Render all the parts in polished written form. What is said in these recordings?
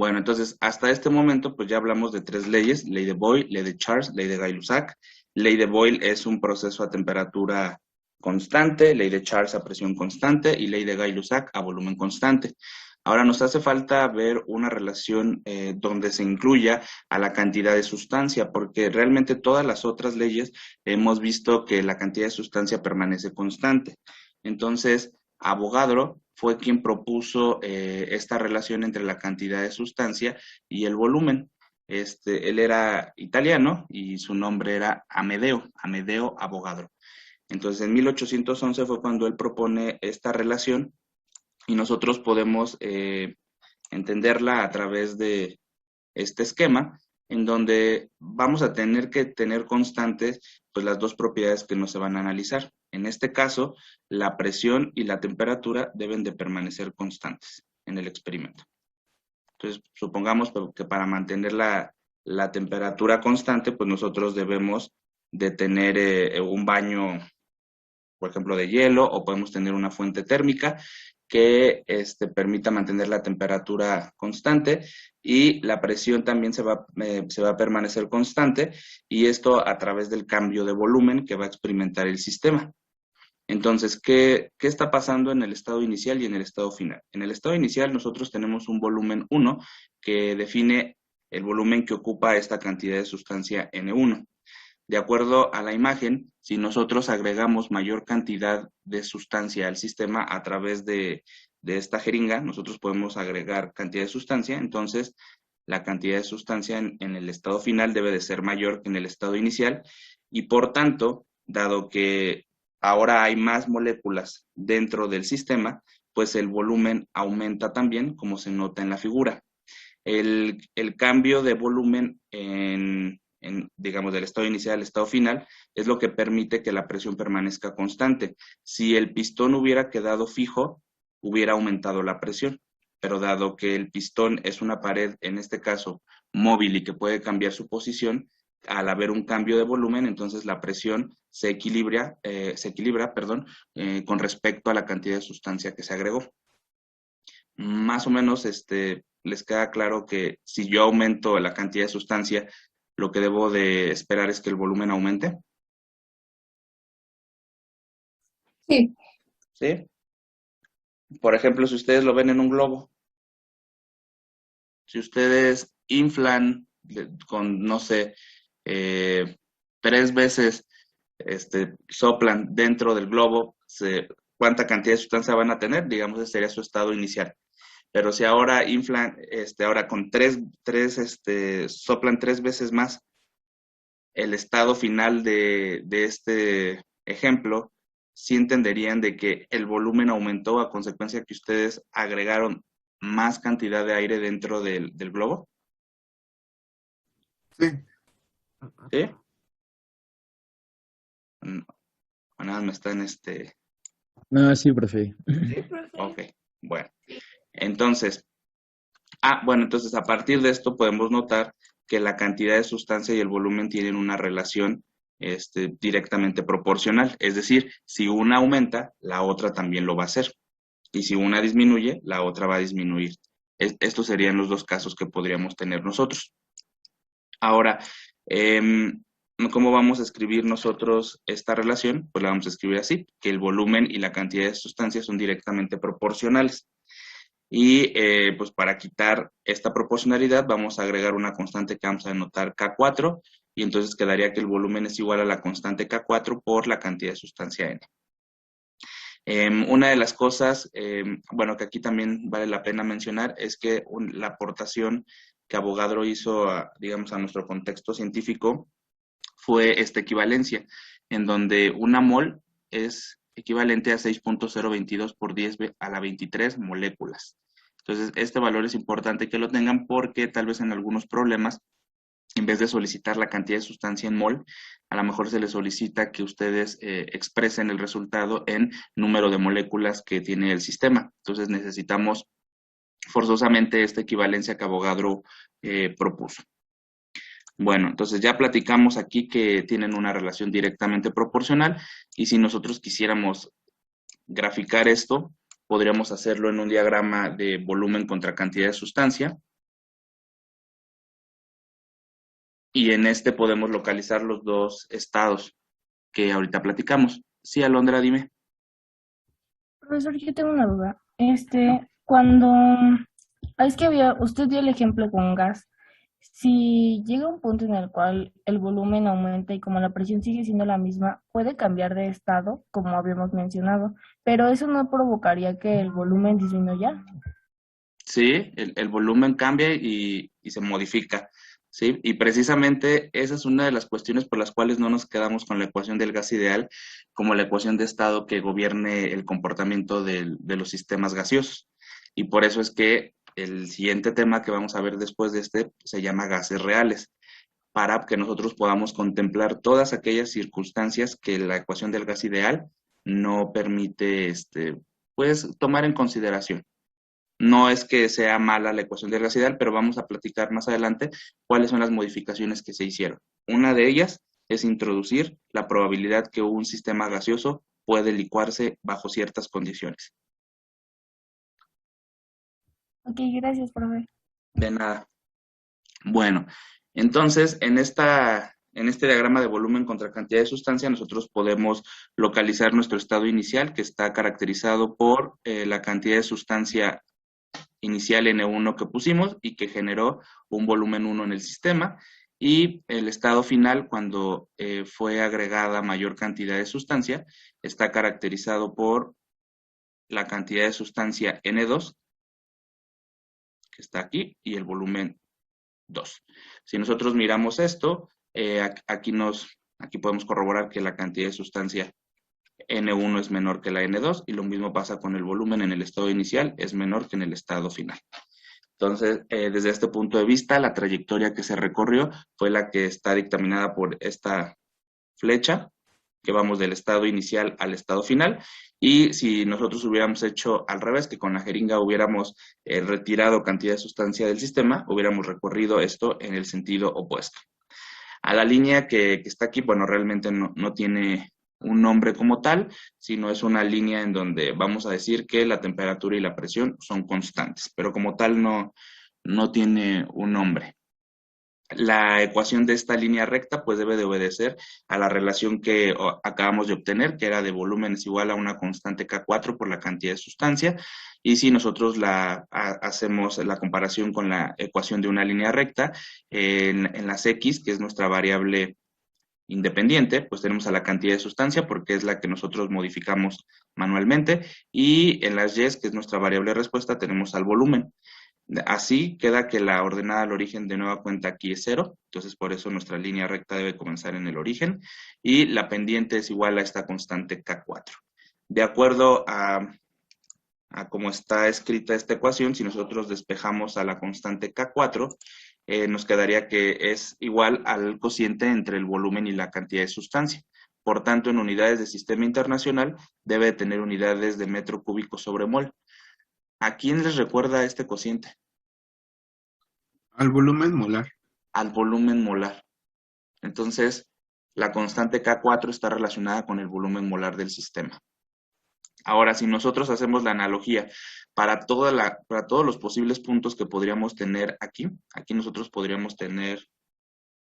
Bueno, entonces, hasta este momento, pues ya hablamos de tres leyes: ley de Boyle, ley de Charles, ley de Gay-Lussac. Ley de Boyle es un proceso a temperatura constante, ley de Charles a presión constante y ley de Gay-Lussac a volumen constante. Ahora nos hace falta ver una relación donde se incluya a la cantidad de sustancia, porque realmente todas las otras leyes hemos visto que la cantidad de sustancia permanece constante. Entonces, Avogadro fue quien propuso esta relación entre la cantidad de sustancia y el volumen. Él era italiano y su nombre era Amedeo Avogadro. Entonces, en 1811 fue cuando él propone esta relación y nosotros podemos entenderla a través de este esquema, en donde vamos a tener que tener constantes pues las dos propiedades que no se van a analizar. En este caso, la presión y la temperatura deben de permanecer constantes en el experimento. Entonces, supongamos que para mantener la temperatura constante, pues nosotros debemos de tener un baño, por ejemplo, de hielo, o podemos tener una fuente térmica que permita mantener la temperatura constante, y la presión también se va a permanecer constante, y esto a través del cambio de volumen que va a experimentar el sistema. Entonces, ¿qué está pasando en el estado inicial y en el estado final? En el estado inicial nosotros tenemos un volumen 1 que define el volumen que ocupa esta cantidad de sustancia N1. De acuerdo a la imagen, si nosotros agregamos mayor cantidad de sustancia al sistema a través de esta jeringa, nosotros podemos agregar cantidad de sustancia. Entonces la cantidad de sustancia en el estado final debe de ser mayor que en el estado inicial, y por tanto, dado que ahora hay más moléculas dentro del sistema, pues el volumen aumenta también, como se nota en la figura. El cambio de volumen digamos, del estado inicial al estado final, es lo que permite que la presión permanezca constante. Si el pistón hubiera quedado fijo, hubiera aumentado la presión, pero dado que el pistón es una pared, en este caso, móvil y que puede cambiar su posición, al haber un cambio de volumen, entonces la presión se equilibra, con respecto a la cantidad de sustancia que se agregó. Más o menos les queda claro que si yo aumento la cantidad de sustancia, lo que debo de esperar es que el volumen aumente, Sí, ¿sí? Por ejemplo, si ustedes lo ven en un globo, si ustedes inflan con, no sé, 3 veces, soplan dentro del globo, ¿cuánta cantidad de sustancia van a tener? Digamos, ese sería su estado inicial. Pero si ahora inflan, ahora con soplan 3 veces más, el estado final de este ejemplo, sí entenderían de que el volumen aumentó a consecuencia que ustedes agregaron más cantidad de aire dentro del globo, Sí. ¿sí? O nada, me están, No, sí, profe. ¿sí? Ok, bueno. Entonces, entonces a partir de esto podemos notar que la cantidad de sustancia y el volumen tienen una relación directamente proporcional. Es decir, si una aumenta, la otra también lo va a hacer. Y si una disminuye, la otra va a disminuir. Estos serían los dos casos que podríamos tener nosotros. Ahora, ¿cómo vamos a escribir nosotros esta relación? Pues la vamos a escribir así, que el volumen y la cantidad de sustancia son directamente proporcionales. Y pues para quitar esta proporcionalidad vamos a agregar una constante que vamos a denotar K4, y entonces quedaría que el volumen es igual a la constante K4 por la cantidad de sustancia N. Una de las cosas, que aquí también vale la pena mencionar, es que la aportación que Avogadro hizo, digamos, a nuestro contexto científico fue esta equivalencia, en donde una mol es equivalente a 6.022 por 10 a la 23 moléculas. Entonces, este valor es importante que lo tengan, porque tal vez en algunos problemas, en vez de solicitar la cantidad de sustancia en mol, a lo mejor se les solicita que ustedes expresen el resultado en número de moléculas que tiene el sistema. Entonces necesitamos forzosamente esta equivalencia que Avogadro propuso. Bueno, entonces ya platicamos aquí que tienen una relación directamente proporcional, y si nosotros quisiéramos graficar esto, podríamos hacerlo en un diagrama de volumen contra cantidad de sustancia. y en este podemos localizar los dos estados que ahorita platicamos. Sí, Alondra, dime. Profesor, yo tengo una duda. Cuando es que usted dio el ejemplo con gas. Si llega un punto en el cual el volumen aumenta y como la presión sigue siendo la misma, puede cambiar de estado, como habíamos mencionado, pero eso no provocaría que el volumen disminuya. Sí, el volumen cambia y se modifica, ¿sí? Y precisamente esa es una de las cuestiones por las cuales no nos quedamos con la ecuación del gas ideal como la ecuación de estado que gobierne el comportamiento de los sistemas gaseosos. Y por eso es que el siguiente tema que vamos a ver después de este se llama gases reales, para que nosotros podamos contemplar todas aquellas circunstancias que la ecuación del gas ideal no permite, pues, tomar en consideración. No es que sea mala la ecuación del gas ideal, pero vamos a platicar más adelante cuáles son las modificaciones que se hicieron. Una de ellas es introducir la probabilidad que un sistema gaseoso puede licuarse bajo ciertas condiciones. Ok, gracias, profe. De nada. Bueno, entonces en este diagrama de volumen contra cantidad de sustancia, nosotros podemos localizar nuestro estado inicial, que está caracterizado por la cantidad de sustancia inicial N1 que pusimos y que generó un volumen 1 en el sistema, y el estado final, cuando fue agregada mayor cantidad de sustancia, está caracterizado por la cantidad de sustancia N2, que está aquí, y el volumen 2. Si nosotros miramos esto, aquí podemos corroborar que la cantidad de sustancia N1 es menor que la N2, y lo mismo pasa con el volumen en el estado inicial, es menor que en el estado final. Entonces, desde este punto de vista, la trayectoria que se recorrió fue la que está dictaminada por esta flecha, que vamos del estado inicial al estado final, y si nosotros hubiéramos hecho al revés, que con la jeringa hubiéramos retirado cantidad de sustancia del sistema, hubiéramos recorrido esto en el sentido opuesto. A la línea que está aquí, bueno, realmente no tiene un nombre como tal, sino es una línea en donde vamos a decir que la temperatura y la presión son constantes, pero como tal no tiene un nombre. La ecuación de esta línea recta pues debe de obedecer a la relación que acabamos de obtener, que era de volumen es igual a una constante K4 por la cantidad de sustancia, y si nosotros hacemos la comparación con la ecuación de una línea recta, en las X, que es nuestra variable independiente, pues tenemos a la cantidad de sustancia porque es la que nosotros modificamos manualmente, y en las Y, que es nuestra variable respuesta, tenemos al volumen. Así queda que la ordenada al origen de nueva cuenta aquí es 0, entonces por eso nuestra línea recta debe comenzar en el origen, y la pendiente es igual a esta constante K4. De acuerdo a cómo está escrita esta ecuación, si nosotros despejamos a la constante K4, nos quedaría que es igual al cociente entre el volumen y la cantidad de sustancia. Por tanto, en unidades de sistema internacional debe tener unidades de metro cúbico sobre mol. ¿A quién les recuerda este cociente? Al volumen molar. Al volumen molar. Entonces, la constante K4 está relacionada con el volumen molar del sistema. Ahora, si nosotros hacemos la analogía para todos los posibles puntos que podríamos tener aquí nosotros podríamos tener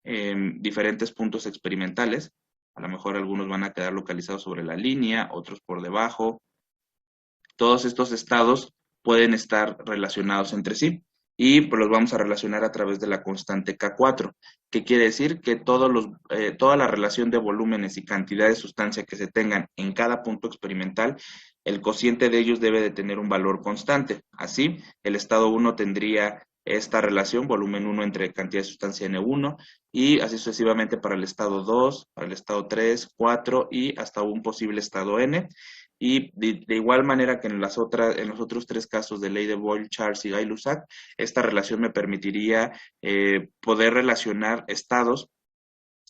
diferentes puntos experimentales. A lo mejor algunos van a quedar localizados sobre la línea, otros por debajo. Todos estos estados pueden estar relacionados entre sí, y pues los vamos a relacionar a través de la constante K4, que quiere decir que toda la relación de volúmenes y cantidad de sustancia que se tengan en cada punto experimental, el cociente de ellos debe de tener un valor constante. Así, el estado 1 tendría esta relación, volumen 1 entre cantidad de sustancia N1, y así sucesivamente para el estado 2, para el estado 3, 4 y hasta un posible estado N. Y de igual manera que en los otros tres casos de ley de Boyle, Charles y Gay-Lussac, esta relación me permitiría poder relacionar estados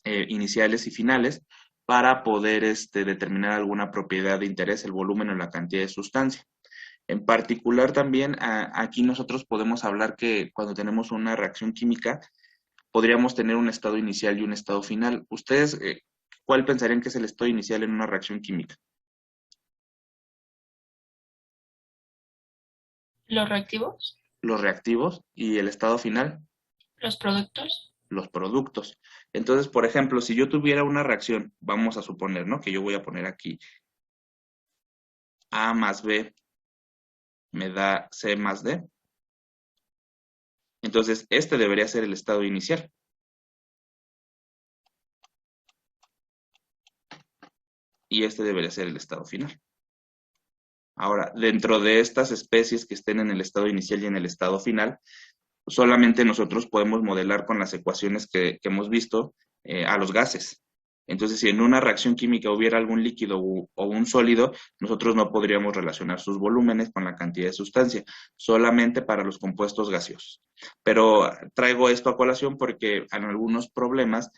iniciales y finales para poder determinar alguna propiedad de interés, el volumen o la cantidad de sustancia. En particular también aquí nosotros podemos hablar que cuando tenemos una reacción química, podríamos tener un estado inicial y un estado final. ¿Ustedes cuál pensarían que es el estado inicial en una reacción química? Los reactivos, Los reactivos, y el estado final, los productos, los productos. Entonces, por ejemplo, si yo tuviera una reacción, vamos a suponer, ¿no? Que yo voy a poner aquí A más B me da C más D. Entonces, este debería ser el estado inicial. Y este debería ser el estado final. Ahora, dentro de estas especies que estén en el estado inicial y en el estado final, solamente nosotros podemos modelar con las ecuaciones que hemos visto a los gases. Entonces, si en una reacción química hubiera algún líquido o un sólido, nosotros no podríamos relacionar sus volúmenes con la cantidad de sustancia, solamente para los compuestos gaseosos. Pero traigo esto a colación porque en algunos problemas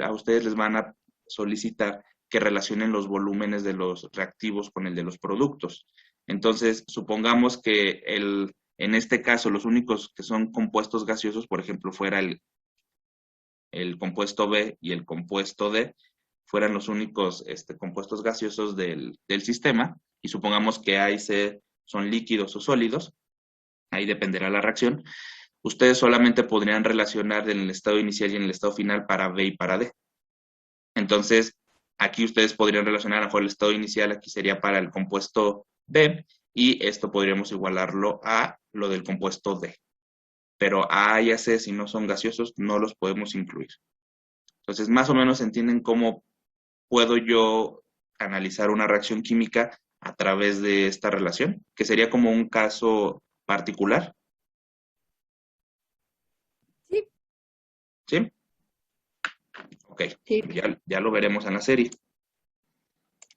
a ustedes les van a solicitar que relacionen los volúmenes de los reactivos con el de los productos. Entonces, supongamos que en este caso, los únicos que son compuestos gaseosos, por ejemplo, fuera el compuesto B y el compuesto D, fueran los únicos compuestos gaseosos del sistema, y supongamos que A y C son líquidos o sólidos, ahí dependerá la reacción, ustedes solamente podrían relacionar en el estado inicial y en el estado final para B y para D. Entonces, aquí ustedes podrían relacionar, a lo mejor el estado inicial aquí sería para el compuesto B, y esto podríamos igualarlo a lo del compuesto D. Pero A y C, si no son gaseosos, no los podemos incluir. Entonces, más o menos entienden cómo puedo yo analizar una reacción química a través de esta relación, que sería como un caso particular. Sí. ¿Sí? Ok, Sí. ya lo veremos en la serie.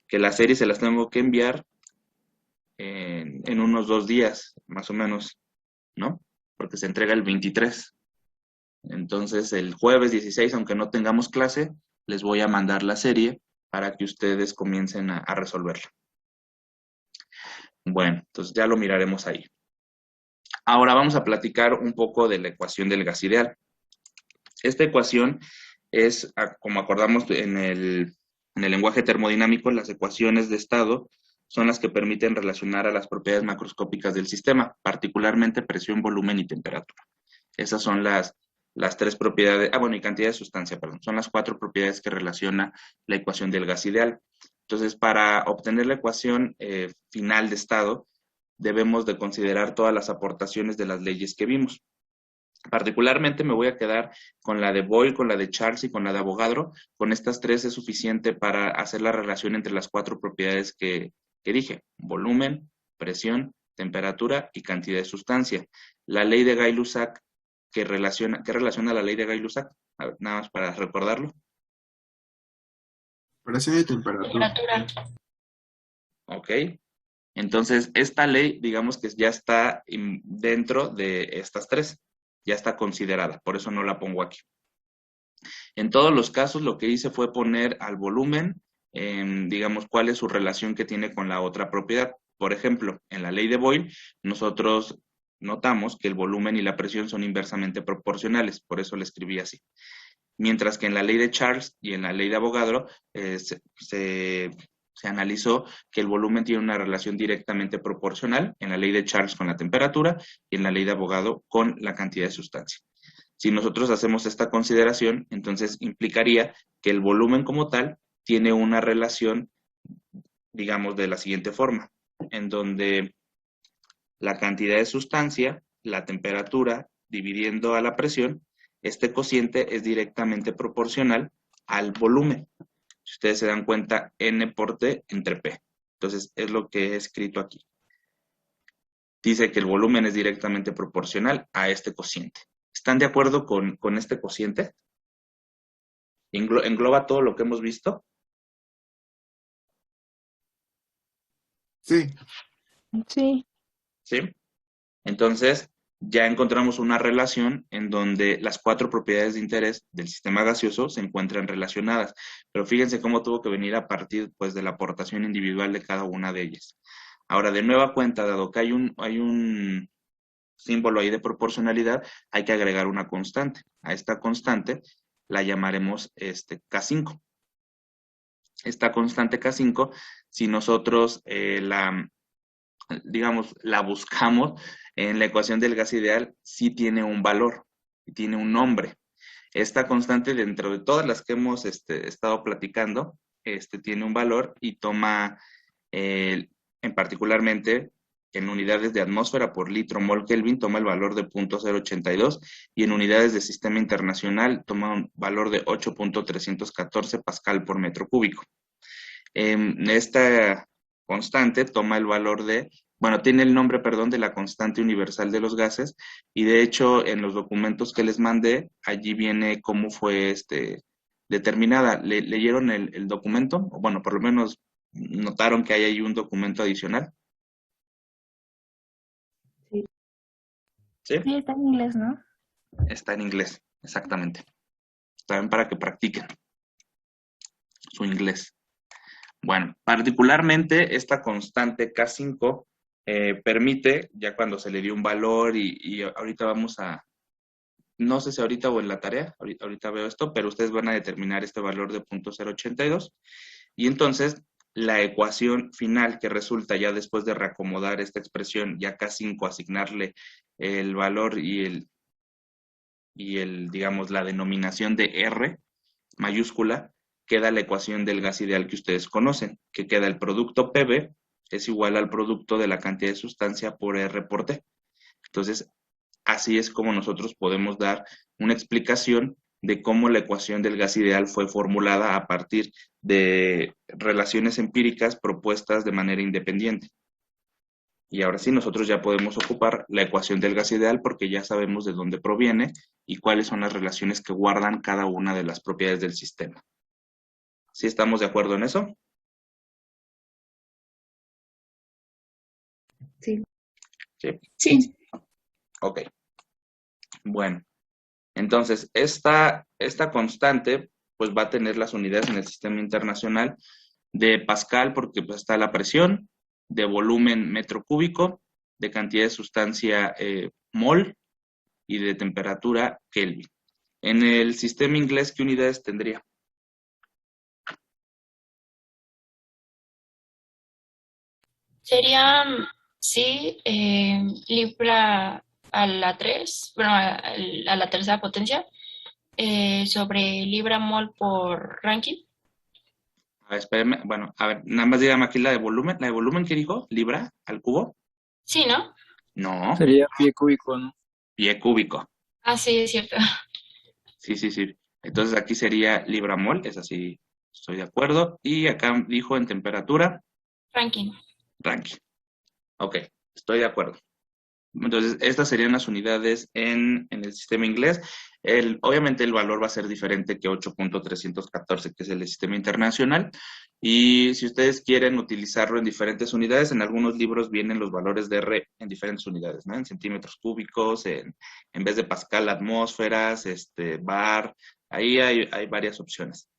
Que la serie se las tengo que enviar en unos 2 días, más o menos, ¿no? Porque se entrega el 23. Entonces, el jueves 16, aunque no tengamos clase, les voy a mandar la serie para que ustedes comiencen a resolverla. Bueno, entonces ya lo miraremos ahí. Ahora vamos a platicar un poco de la ecuación del gas ideal. Esta ecuación es, como acordamos en el lenguaje termodinámico, las ecuaciones de estado son las que permiten relacionar a las propiedades macroscópicas del sistema, particularmente presión, volumen y temperatura. Esas son las 3 propiedades, y cantidad de sustancia, perdón. Son las 4 propiedades que relaciona la ecuación del gas ideal. Entonces, para obtener la ecuación final de estado, debemos de considerar todas las aportaciones de las leyes que vimos. Particularmente me voy a quedar con la de Boyle, con la de Charles y con la de Avogadro. Con estas 3 es suficiente para hacer la relación entre las 4 propiedades que dije: volumen, presión, temperatura y cantidad de sustancia. La ley de Gay-Lussac, ¿qué relaciona la ley de Gay-Lussac? Nada más para recordarlo. Presión y temperatura. Ok. Entonces, esta ley, digamos que ya está dentro de estas 3. Ya está considerada, por eso no la pongo aquí. En todos los casos, lo que hice fue poner al volumen, digamos, cuál es su relación que tiene con la otra propiedad. Por ejemplo, en la ley de Boyle, nosotros notamos que el volumen y la presión son inversamente proporcionales, por eso la escribí así. Mientras que en la ley de Charles y en la ley de Avogadro se analizó que el volumen tiene una relación directamente proporcional, en la ley de Charles con la temperatura y en la ley de Avogadro con la cantidad de sustancia. Si nosotros hacemos esta consideración, entonces implicaría que el volumen como tal tiene una relación, digamos, de la siguiente forma, en donde la cantidad de sustancia, la temperatura, dividiendo a la presión, este cociente es directamente proporcional al volumen. Si ustedes se dan cuenta, N por T entre P. Entonces, es lo que he escrito aquí. Dice que el volumen es directamente proporcional a este cociente. ¿Están de acuerdo con este cociente? ¿Engloba todo lo que hemos visto? Sí. Sí. ¿Sí? Entonces, ya encontramos una relación en donde las 4 propiedades de interés del sistema gaseoso se encuentran relacionadas. Pero fíjense cómo tuvo que venir a partir, pues, de la aportación individual de cada una de ellas. Ahora, de nueva cuenta, dado que hay un símbolo ahí de proporcionalidad, hay que agregar una constante. A esta constante la llamaremos K5. Esta constante K5, si nosotros la buscamos en la ecuación del gas ideal, sí tiene un valor, tiene un nombre. Esta constante, dentro de todas las que hemos estado platicando, tiene un valor y toma, en particularmente, en unidades de atmósfera por litro mol Kelvin, toma el valor de 0.082 y en unidades de sistema internacional toma un valor de 8.314 pascal por metro cúbico. Esta constante toma el valor de, bueno, tiene el nombre, perdón, de la constante universal de los gases, y de hecho en los documentos que les mandé, allí viene cómo fue determinada. ¿Leyeron el documento? O bueno, por lo menos notaron que hay ahí un documento adicional. Sí. ¿Sí? Sí, está en inglés, ¿no? Está en inglés, exactamente. También para que practiquen su inglés. Bueno, particularmente esta constante K5 permite, ya cuando se le dio un valor y ahorita vamos a, no sé si ahorita o en la tarea, ahorita veo esto, pero ustedes van a determinar este valor de 0.082 y entonces la ecuación final que resulta ya después de reacomodar esta expresión, ya K5, asignarle el valor y digamos, la denominación de R mayúscula, queda la ecuación del gas ideal que ustedes conocen, que queda el producto PV es igual al producto de la cantidad de sustancia por R por T. Entonces, así es como nosotros podemos dar una explicación de cómo la ecuación del gas ideal fue formulada a partir de relaciones empíricas propuestas de manera independiente. Y ahora sí, nosotros ya podemos ocupar la ecuación del gas ideal porque ya sabemos de dónde proviene y cuáles son las relaciones que guardan cada una de las propiedades del sistema. ¿Sí estamos de acuerdo en eso? Sí. Sí. Sí. Ok. Bueno, entonces esta constante pues va a tener las unidades en el sistema internacional de Pascal porque pues, está la presión, de volumen metro cúbico, de cantidad de sustancia mol y de temperatura Kelvin. En el sistema inglés, ¿qué unidades tendría? Sería, sí, libra a la 3, bueno, a la tercera potencia, sobre libra mol por Rankine. A ver, espérenme, bueno, a ver, nada más dígame aquí la de volumen. ¿La de volumen qué dijo? ¿Libra al cubo? Sí, ¿no? No, Sería pie cúbico, ¿no? pie cúbico. Ah, sí, es cierto. Sí, sí, sí. Entonces aquí sería libra mol, es así, estoy de acuerdo. Y acá dijo en temperatura, Rankine. Rankine. Ok, estoy de acuerdo. Entonces, estas serían las unidades en el sistema inglés. Obviamente el valor va a ser diferente que 8.314, que es el sistema internacional. Y si ustedes quieren utilizarlo en diferentes unidades, en algunos libros vienen los valores de R en diferentes unidades, ¿no? En centímetros cúbicos, en vez de pascal, atmósferas, bar. Ahí hay varias opciones.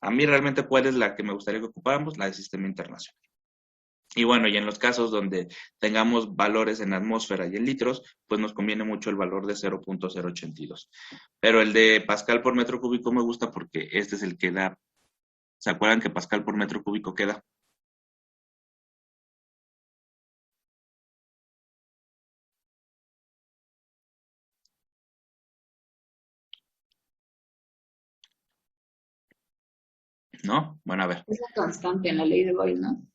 A mí realmente, ¿cuál es la que me gustaría que ocupáramos? La del sistema internacional. Y bueno, y en los casos donde tengamos valores en atmósfera y en litros, pues nos conviene mucho el valor de 0.082. Pero el de Pascal por metro cúbico me gusta porque este es el que da. ¿Se acuerdan que Pascal por metro cúbico queda? ¿No? Bueno, a ver. Es la constante en la ley de Boyle, ¿no?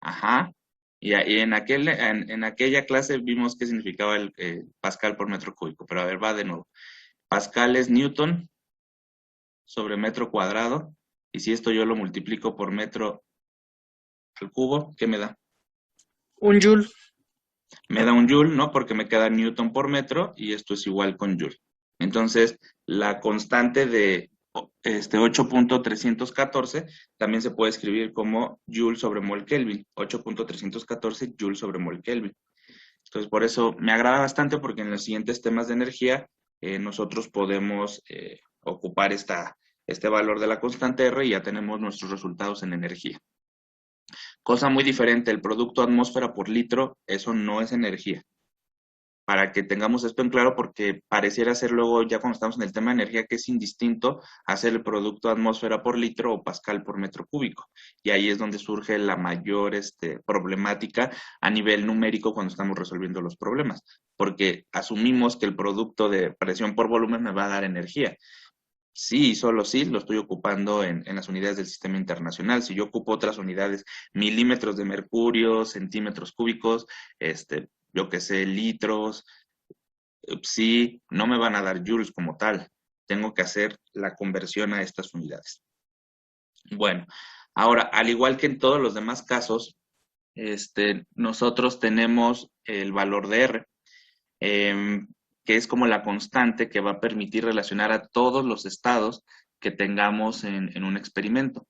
Ajá. Y en aquella clase vimos qué significaba el Pascal por metro cúbico. Pero a ver, va de nuevo. Pascal es Newton sobre metro cuadrado. Y si esto yo lo multiplico por metro al cubo, ¿qué me da? Un joule. Me da un joule, ¿no? Porque me queda newton por metro y esto es igual con joule. Entonces, la constante de 8.314 también se puede escribir como joule sobre mol Kelvin. 8.314 joule sobre mol Kelvin. Entonces, por eso me agrada bastante porque en los siguientes temas de energía nosotros podemos ocupar este valor de la constante R y ya tenemos nuestros resultados en energía. Cosa muy diferente, el producto atmósfera por litro, eso no es energía. para que tengamos esto en claro, porque pareciera ser luego, ya cuando estamos en el tema de energía, que es indistinto hacer el producto atmósfera por litro o pascal por metro cúbico. Y ahí es donde surge la mayor problemática a nivel numérico cuando estamos resolviendo los problemas, porque asumimos que el producto de presión por volumen me va a dar energía. Sí, solo sí, lo estoy ocupando en las unidades del sistema internacional. Si yo ocupo otras unidades, milímetros de mercurio, centímetros cúbicos, yo qué sé, litros, sí, no me van a dar joules como tal. Tengo que hacer la conversión a estas unidades. Bueno, ahora, al igual que en todos los demás casos, nosotros tenemos el valor de R. Que es como la constante que va a permitir relacionar a todos los estados que tengamos en un experimento.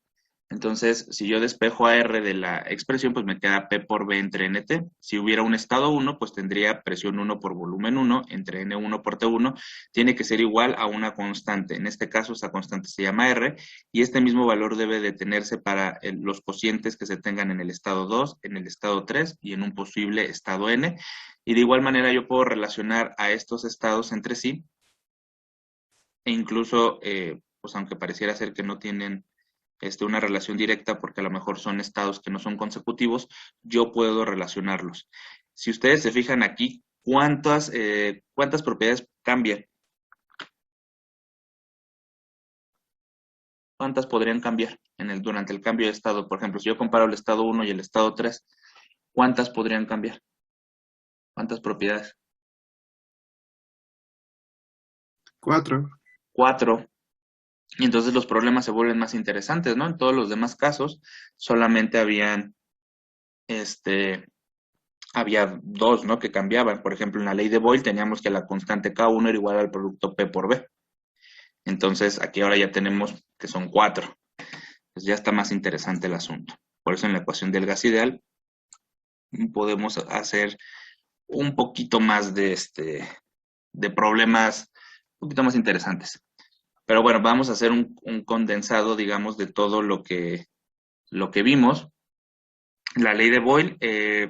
Entonces, si yo despejo a R de la expresión, pues me queda P por V entre NT. Si hubiera un estado 1, pues tendría presión 1 por volumen 1 entre N1 por T1. Tiene que ser igual a una constante. En este caso, esa constante se llama R, y este mismo valor debe de tenerse para los cocientes que se tengan en el estado 2, en el estado 3 y en un posible estado N. Y de igual manera yo puedo relacionar a estos estados entre sí, e incluso, pues aunque pareciera ser que no tienen una relación directa, porque a lo mejor son estados que no son consecutivos, yo puedo relacionarlos. Si ustedes se fijan aquí, ¿cuántas propiedades cambian? ¿Cuántas podrían cambiar durante el cambio de estado? Por ejemplo, si yo comparo el estado 1 y el estado 3, ¿cuántas podrían cambiar? ¿Cuántas propiedades? 4. 4. Y entonces los problemas se vuelven más interesantes, ¿no? En todos los demás casos solamente había 2, ¿no? Que cambiaban. Por ejemplo, en la ley de Boyle teníamos que la constante K1 era igual al producto P por B. Entonces aquí ahora ya tenemos que son 4. Pues ya está más interesante el asunto. Por eso en la ecuación del gas ideal podemos hacer un poquito más de problemas un poquito más interesantes. Pero bueno, vamos a hacer un condensado, digamos, de todo lo que vimos. La ley de Boyle,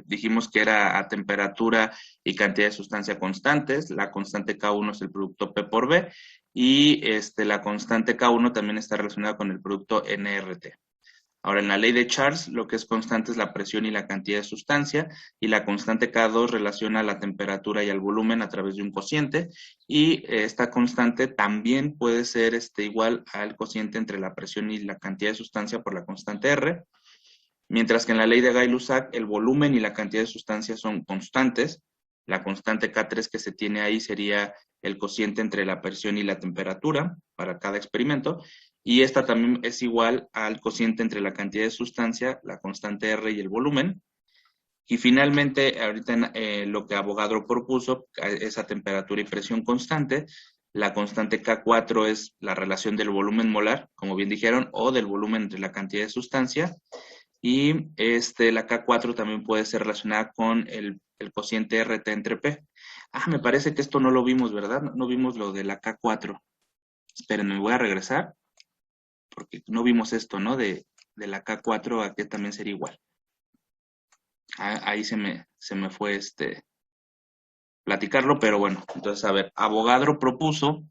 dijimos que era a temperatura y cantidad de sustancia constantes. La constante K1 es el producto P por B. Y la constante K1 también está relacionada con el producto NRT. Ahora, en la ley de Charles, lo que es constante es la presión y la cantidad de sustancia, y la constante K2 relaciona la temperatura y el volumen a través de un cociente, y esta constante también puede ser igual al cociente entre la presión y la cantidad de sustancia por la constante R, mientras que en la ley de Gay-Lussac el volumen y la cantidad de sustancia son constantes. La constante K3 que se tiene ahí sería el cociente entre la presión y la temperatura para cada experimento, y esta también es igual al cociente entre la cantidad de sustancia, la constante R y el volumen. Y finalmente, ahorita lo que Avogadro propuso es a temperatura y presión constante. La constante K4 es la relación del volumen molar, como bien dijeron, o del volumen entre la cantidad de sustancia. Y la K4 también puede ser relacionada con el cociente RT entre P. Me parece que esto no lo vimos, ¿verdad? No vimos lo de la K4. Esperen, me voy a regresar, porque no vimos esto, ¿no? De la K4 a que también sería igual. Ahí se me fue platicarlo, pero bueno, entonces a ver, Avogadro propuso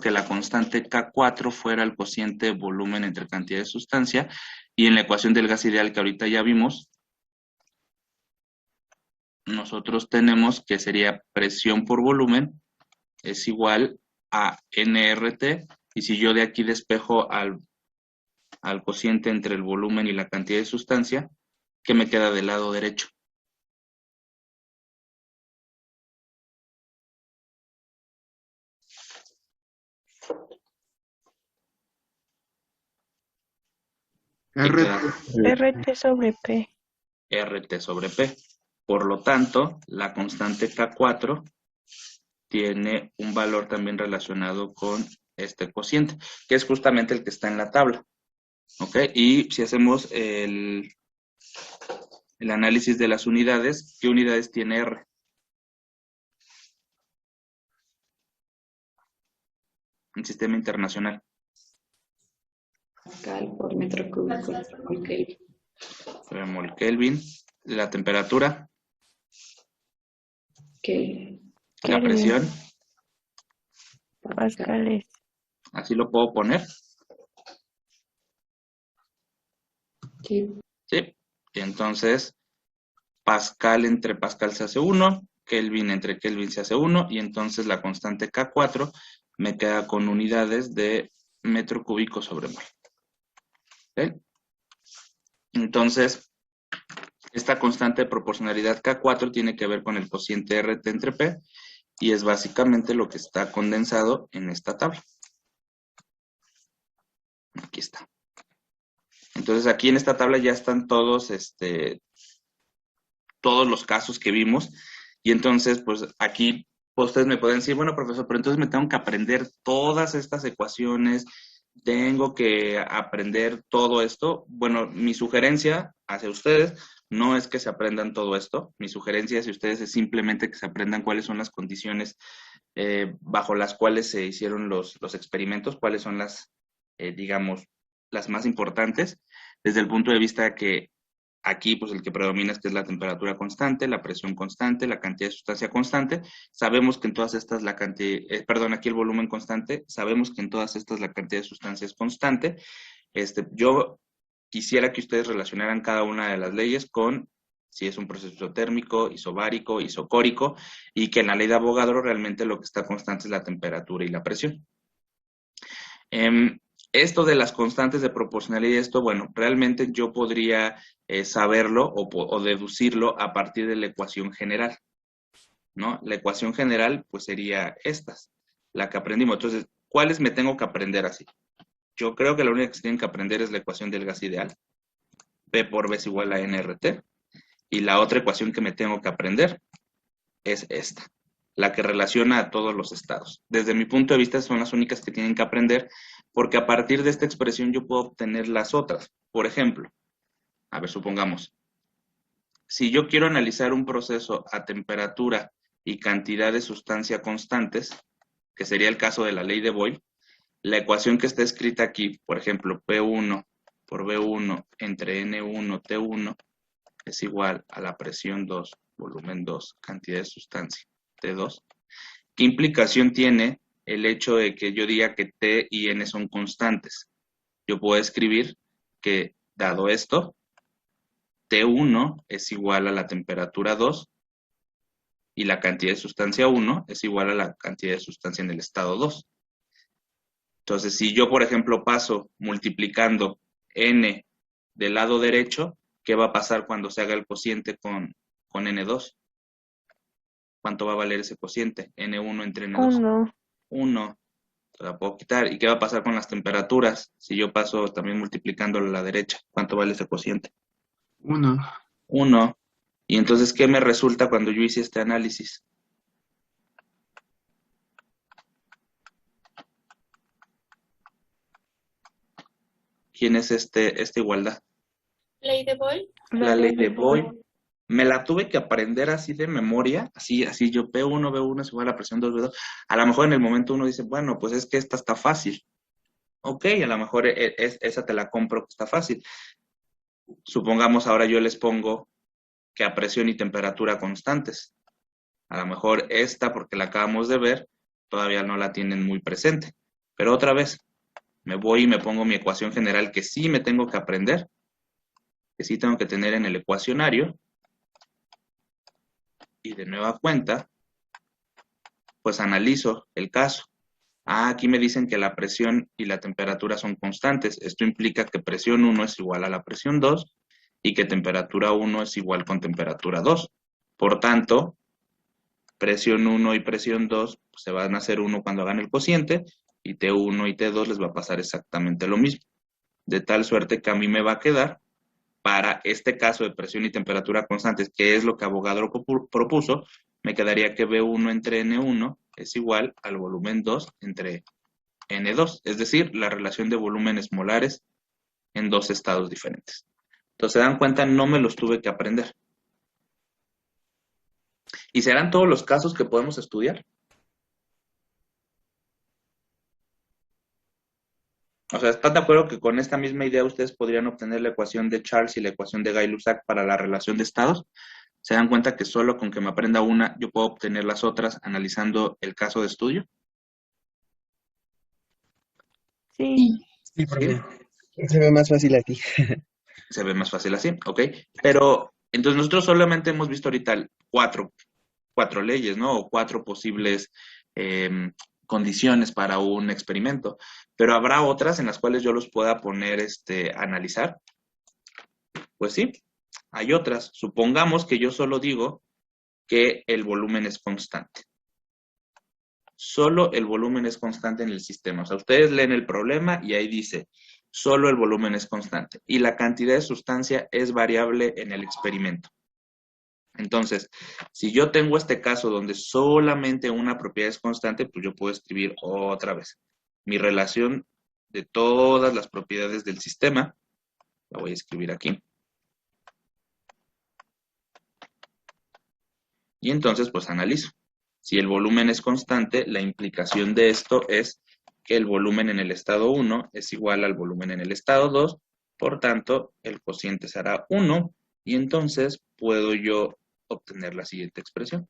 que la constante K4 fuera el cociente volumen entre cantidad de sustancia, y en la ecuación del gas ideal que ahorita ya vimos, nosotros tenemos que sería presión por volumen es igual a NRT, y si yo de aquí despejo al cociente entre el volumen y la cantidad de sustancia, ¿qué me queda del lado derecho? RT sobre P. RT sobre P. Por lo tanto, la constante K4 tiene un valor también relacionado con este cociente, que es justamente el que está en la tabla. ¿Ok? Y si hacemos el análisis de las unidades, ¿qué unidades tiene R? En sistema internacional. Pascal por metro cúbico por mol Kelvin. Mol Kelvin. la temperatura, Kelvin. la Kelvin. presión, Pascales. así lo puedo poner, Sí. ¿sí? Y entonces, Pascal entre Pascal se hace 1, Kelvin entre Kelvin se hace 1, y entonces la constante K4 me queda con unidades de metro cúbico sobre mol. ¿Ok? Entonces, esta constante de proporcionalidad K4 tiene que ver con el cociente RT entre P, y es básicamente lo que está condensado en esta tabla. Aquí está. Entonces, aquí en esta tabla ya están todos los casos que vimos, y entonces, pues aquí ustedes me pueden decir, bueno, profesor, pero entonces me tengo que aprender todas estas ecuaciones, tengo que aprender todo esto. Bueno, mi sugerencia hacia ustedes no es que se aprendan todo esto, mi sugerencia hacia ustedes es simplemente que se aprendan cuáles son las condiciones bajo las cuales se hicieron los experimentos, cuáles son digamos, las más importantes, desde el punto de vista que aquí, pues el que predomina es que es la temperatura constante, la presión constante, la cantidad de sustancia constante. Sabemos que en todas estas la cantidad, aquí el volumen constante, sabemos que en todas estas la cantidad de sustancia es constante. Yo quisiera que ustedes relacionaran cada una de las leyes con si es un proceso isotérmico, isobárico, isocórico, y que en la ley de Avogadro realmente lo que está constante es la temperatura y la presión. Esto de las constantes de proporcionalidad, esto, bueno, realmente yo podría saberlo o deducirlo a partir de la ecuación general, ¿no? La ecuación general, pues sería estas, la que aprendimos. Entonces, ¿cuáles me tengo que aprender así? Yo creo que la única que se tienen que aprender es la ecuación del gas ideal. P por V es igual a nRT. Y la otra ecuación que me tengo que aprender es esta, la que relaciona a todos los estados. Desde mi punto de vista son las únicas que tienen que aprender, porque a partir de esta expresión yo puedo obtener las otras. Por ejemplo, a ver, supongamos, si yo quiero analizar un proceso a temperatura y cantidad de sustancia constantes, que sería el caso de la ley de Boyle, la ecuación que está escrita aquí, por ejemplo, P1 por V1 entre N1 T1 es igual a la presión 2, volumen 2, cantidad de sustancia T2. ¿Qué implicación tiene el hecho de que yo diga que T y N son constantes? Yo puedo escribir que, dado esto, T1 es igual a la temperatura 2 y la cantidad de sustancia 1 es igual a la cantidad de sustancia en el estado 2. Entonces, si yo, por ejemplo, paso multiplicando N del lado derecho, ¿qué va a pasar cuando se haga el cociente con N2? ¿Cuánto va a valer ese cociente? N1 entre N2. 1. 1. La puedo quitar. ¿Y qué va a pasar con las temperaturas? Si yo paso también multiplicándolo a la derecha, ¿cuánto vale ese cociente? 1. 1. Y entonces, ¿qué me resulta cuando yo hice este análisis? ¿Quién es esta igualdad? Ley de Boyle. La ley de Boyle. Me la tuve que aprender así de memoria, así yo P1, V1 es igual a la presión 2, V2. A lo mejor en el momento uno dice, bueno, pues es que esta está fácil. Ok, a lo mejor esa te la compro que está fácil. Supongamos ahora yo les pongo que a presión y temperatura constantes. A lo mejor esta, porque la acabamos de ver, todavía no la tienen muy presente. Pero otra vez, me voy y me pongo mi ecuación general que sí me tengo que aprender, que sí tengo que tener en el ecuacionario. Y de nueva cuenta, pues analizo el caso. Aquí me dicen que la presión y la temperatura son constantes. Esto implica que presión 1 es igual a la presión 2 y que temperatura 1 es igual con temperatura 2. Por tanto, presión 1 y presión 2 pues, se van a hacer 1 cuando hagan el cociente y T1 y T2 les va a pasar exactamente lo mismo. De tal suerte que a mí me va a quedar, para este caso de presión y temperatura constantes, que es lo que Avogadro propuso, me quedaría que V1 entre N1 es igual al volumen 2 entre N2, es decir, la relación de volúmenes molares en dos estados diferentes. Entonces, se dan cuenta, no me los tuve que aprender. ¿Y serán todos los casos que podemos estudiar? O sea, ¿están de acuerdo que con esta misma idea ustedes podrían obtener la ecuación de Charles y la ecuación de Gay-Lussac para la relación de estados? ¿Se dan cuenta que solo con que me aprenda una, yo puedo obtener las otras analizando el caso de estudio? Sí. Sí, profe. Se ve más fácil aquí. Se ve más fácil así, ¿ok? Pero, entonces nosotros solamente hemos visto ahorita cuatro leyes, ¿no? O cuatro posibles condiciones para un experimento. Pero habrá otras en las cuales yo los pueda poner, a analizar. Pues sí, hay otras. Supongamos que yo solo digo que el volumen es constante. Solo el volumen es constante en el sistema. O sea, ustedes leen el problema y ahí dice, solo el volumen es constante. Y la cantidad de sustancia es variable en el experimento. Entonces, si yo tengo este caso donde solamente una propiedad es constante, pues yo puedo escribir otra vez mi relación de todas las propiedades del sistema. La voy a escribir aquí. Y entonces, pues analizo. Si el volumen es constante, la implicación de esto es que el volumen en el estado 1 es igual al volumen en el estado 2, por tanto, el cociente será 1, y entonces puedo yo obtener la siguiente expresión.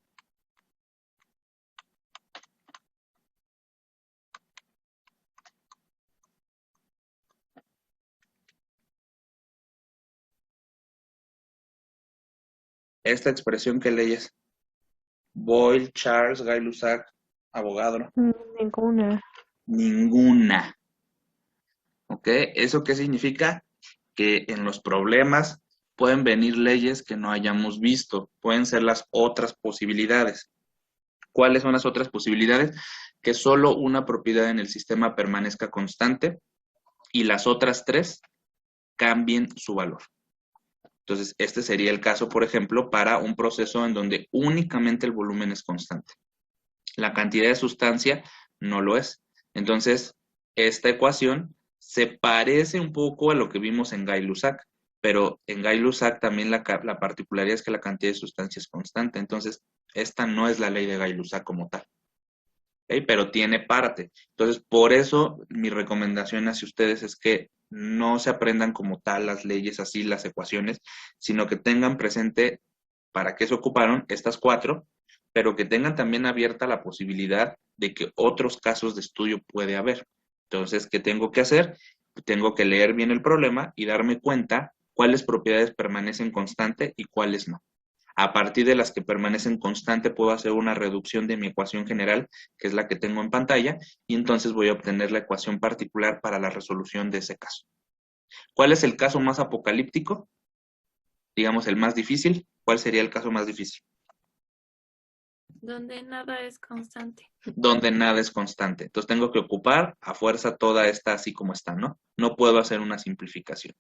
Esta expresión, ¿qué ley es? Boyle, Charles, Gay-Lussac, Avogadro. Ninguna. Ninguna. ¿Ok? ¿Eso qué significa? Que en los problemas pueden venir leyes que no hayamos visto. Pueden ser las otras posibilidades. ¿Cuáles son las otras posibilidades? Que solo una propiedad en el sistema permanezca constante y las otras tres cambien su valor. Entonces, este sería el caso, por ejemplo, para un proceso en donde únicamente el volumen es constante. La cantidad de sustancia no lo es. Entonces, esta ecuación se parece un poco a lo que vimos en Gay-Lussac, pero en Gay-Lussac también la particularidad es que la cantidad de sustancia es constante. Entonces, esta no es la ley de Gay-Lussac como tal. ¿Ok? Pero tiene parte. Entonces, por eso mi recomendación hacia ustedes es que no se aprendan como tal las leyes así, las ecuaciones, sino que tengan presente para qué se ocuparon estas cuatro, pero que tengan también abierta la posibilidad de que otros casos de estudio puede haber. Entonces, ¿qué tengo que hacer? Tengo que leer bien el problema y darme cuenta cuáles propiedades permanecen constante y cuáles no. A partir de las que permanecen constante puedo hacer una reducción de mi ecuación general, que es la que tengo en pantalla, y entonces voy a obtener la ecuación particular para la resolución de ese caso. ¿Cuál es el caso más apocalíptico? Digamos, el más difícil. ¿Cuál sería el caso más difícil? Donde nada es constante. Donde nada es constante. Entonces tengo que ocupar a fuerza toda esta así como está, ¿no? No puedo hacer una simplificación.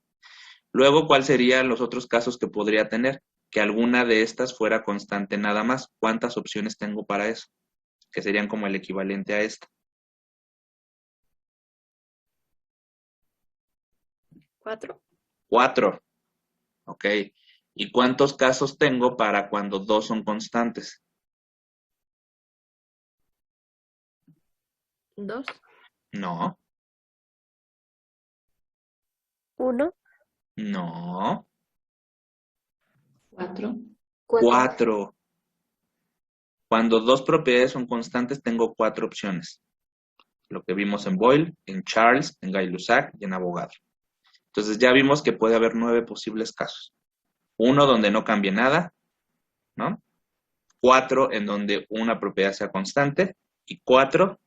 Luego, ¿cuáles serían los otros casos que podría tener? Que alguna de estas fuera constante nada más. ¿Cuántas opciones tengo para eso? Que serían como el equivalente a esta. 4. 4. Ok. ¿Y cuántos casos tengo para cuando dos son constantes? 2. No, 1. no. 4. 4. Cuando dos propiedades son constantes, tengo 4 opciones. Lo que vimos en Boyle, en Charles, en Gay-Lussac y en Avogadro. Entonces ya vimos que puede haber 9 posibles casos. 1 donde no cambie nada, ¿no? 4 en donde una propiedad sea constante y 4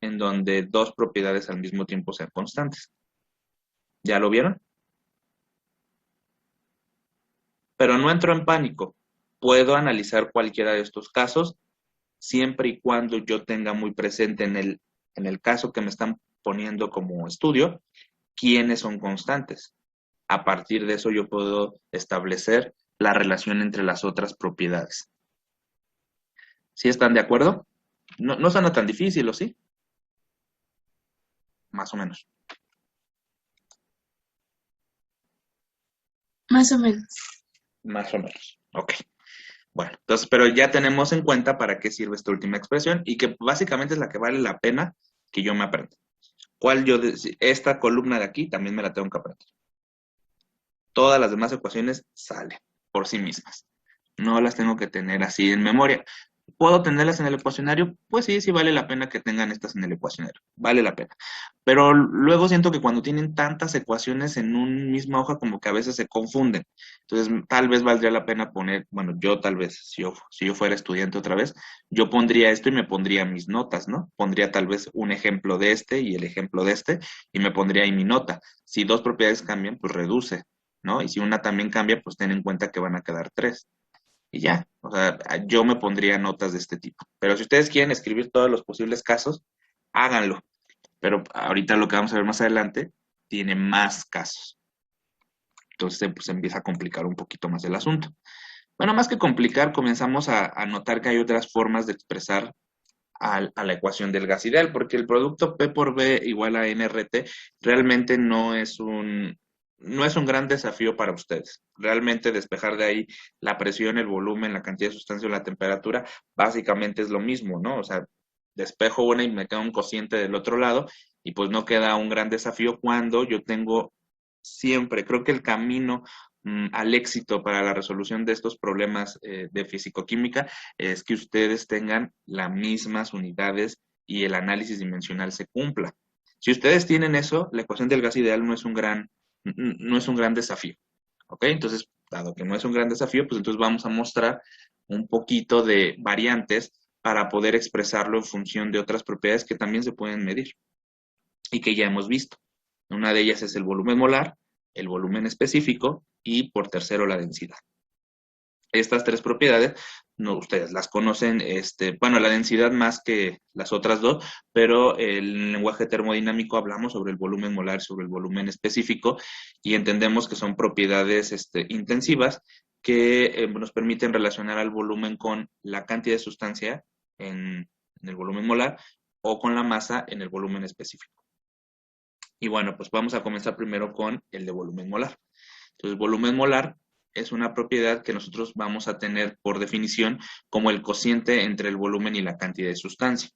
en donde dos propiedades al mismo tiempo sean constantes. ¿Ya lo vieron? Pero no entro en pánico. Puedo analizar cualquiera de estos casos siempre y cuando yo tenga muy presente en el caso que me están poniendo como estudio, quiénes son constantes. A partir de eso yo puedo establecer la relación entre las otras propiedades. ¿Sí están de acuerdo? No suena tan difícil, ¿o sí? Más o menos. Más o menos. Más o menos. Ok. Bueno, entonces, pero ya tenemos en cuenta para qué sirve esta última expresión y que básicamente es la que vale la pena que yo me aprenda. esta columna de aquí también me la tengo que aprender. Todas las demás ecuaciones salen por sí mismas. No las tengo que tener así en memoria. ¿Puedo tenerlas en el ecuacionario? Pues sí, sí vale la pena que tengan estas en el ecuacionario. Vale la pena. Pero luego siento que cuando tienen tantas ecuaciones en una misma hoja, como que a veces se confunden. Entonces, tal vez valdría la pena poner, bueno, yo tal vez, si yo fuera estudiante otra vez, yo pondría esto y me pondría mis notas, ¿no? Pondría tal vez un ejemplo de este y el ejemplo de este, y me pondría ahí mi nota. Si dos propiedades cambian, pues reduce, ¿no? Y si una también cambia, pues ten en cuenta que van a quedar tres. Y ya, o sea, yo me pondría notas de este tipo. Pero si ustedes quieren escribir todos los posibles casos, háganlo. Pero ahorita lo que vamos a ver más adelante tiene más casos. Entonces, pues se empieza a complicar un poquito más el asunto. Bueno, más que complicar, comenzamos a notar que hay otras formas de expresar a la ecuación del gas ideal, porque el producto P por B igual a nRT realmente no es un gran desafío para ustedes. Realmente despejar de ahí la presión, el volumen, la cantidad de sustancia o la temperatura, básicamente es lo mismo, ¿no? O sea, despejo una y me queda un cociente del otro lado y pues no queda un gran desafío cuando yo tengo siempre, creo que el camino al éxito para la resolución de estos problemas de fisicoquímica es que ustedes tengan las mismas unidades y el análisis dimensional se cumpla. Si ustedes tienen eso, la ecuación del gas ideal no es un gran desafío. ¿Ok? Entonces, dado que no es un gran desafío, pues entonces vamos a mostrar un poquito de variantes para poder expresarlo en función de otras propiedades que también se pueden medir y que ya hemos visto. Una de ellas es el volumen molar, el volumen específico y por tercero la densidad. Estas tres propiedades, no, ustedes las conocen, bueno, la densidad más que las otras dos, pero en lenguaje termodinámico hablamos sobre el volumen molar, sobre el volumen específico, y entendemos que son propiedades intensivas que nos permiten relacionar al volumen con la cantidad de sustancia en el volumen molar o con la masa en el volumen específico. Y bueno, pues vamos a comenzar primero con el de volumen molar. Entonces, volumen molar es una propiedad que nosotros vamos a tener por definición como el cociente entre el volumen y la cantidad de sustancia.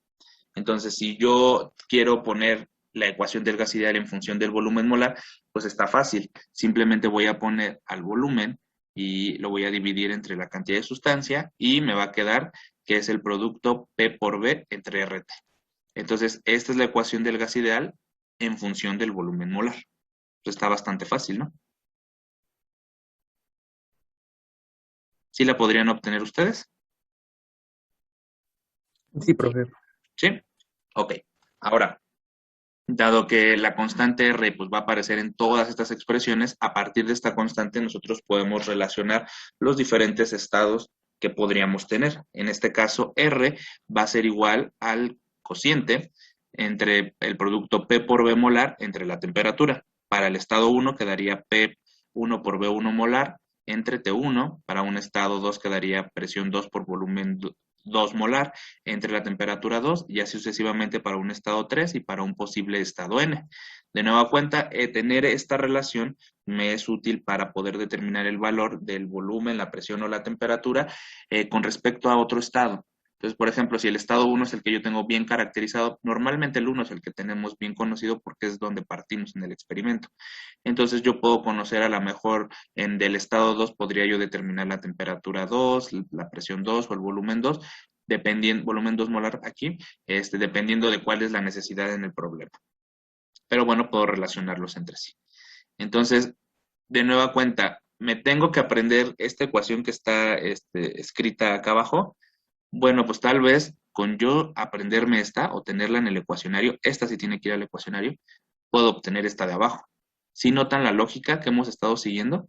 Entonces, si yo quiero poner la ecuación del gas ideal en función del volumen molar, pues está fácil. Simplemente voy a poner al volumen y lo voy a dividir entre la cantidad de sustancia y me va a quedar que es el producto P por B entre RT. Entonces, esta es la ecuación del gas ideal en función del volumen molar. Entonces, está bastante fácil, ¿no? ¿Sí la podrían obtener ustedes? Sí, profe. ¿Sí? Ok. Ahora, dado que la constante R pues, va a aparecer en todas estas expresiones, a partir de esta constante nosotros podemos relacionar los diferentes estados que podríamos tener. En este caso, R va a ser igual al cociente entre el producto P por B molar entre la temperatura. Para el estado 1 quedaría P1 por B1 molar entre T1. Para un estado 2 quedaría presión 2 por volumen 2 molar entre la temperatura 2 y así sucesivamente para un estado 3 y para un posible estado N. De nueva cuenta, tener esta relación me es útil para poder determinar el valor del volumen, la presión o la temperatura con respecto a otro estado. Entonces, por ejemplo, si el estado 1 es el que yo tengo bien caracterizado, normalmente el 1 es el que tenemos bien conocido porque es donde partimos en el experimento. Entonces, yo puedo conocer a lo mejor del estado 2 podría yo determinar la temperatura 2, la presión 2 o el volumen 2, volumen 2 molar aquí, dependiendo de cuál es la necesidad en el problema. Pero bueno, puedo relacionarlos entre sí. Entonces, de nueva cuenta, me tengo que aprender esta ecuación que está escrita acá abajo. Bueno, pues tal vez con yo aprenderme esta o tenerla en el ecuacionario, esta sí tiene que ir al ecuacionario, puedo obtener esta de abajo. ¿Sí notan la lógica que hemos estado siguiendo?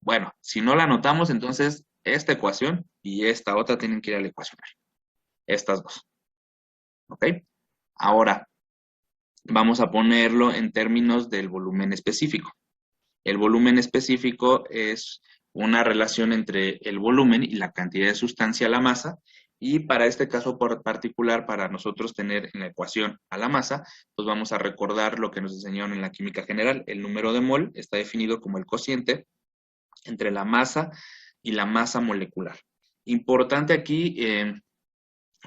Bueno, si no la notamos, entonces esta ecuación y esta otra tienen que ir al ecuacionario. Estas dos. ¿Ok? Ahora, vamos a ponerlo en términos del volumen específico. El volumen específico es una relación entre el volumen y la cantidad de sustancia a la masa, y para este caso particular, para nosotros tener en la ecuación a la masa, pues vamos a recordar lo que nos enseñaron en la química general. El número de mol está definido como el cociente entre la masa y la masa molecular. Importante aquí,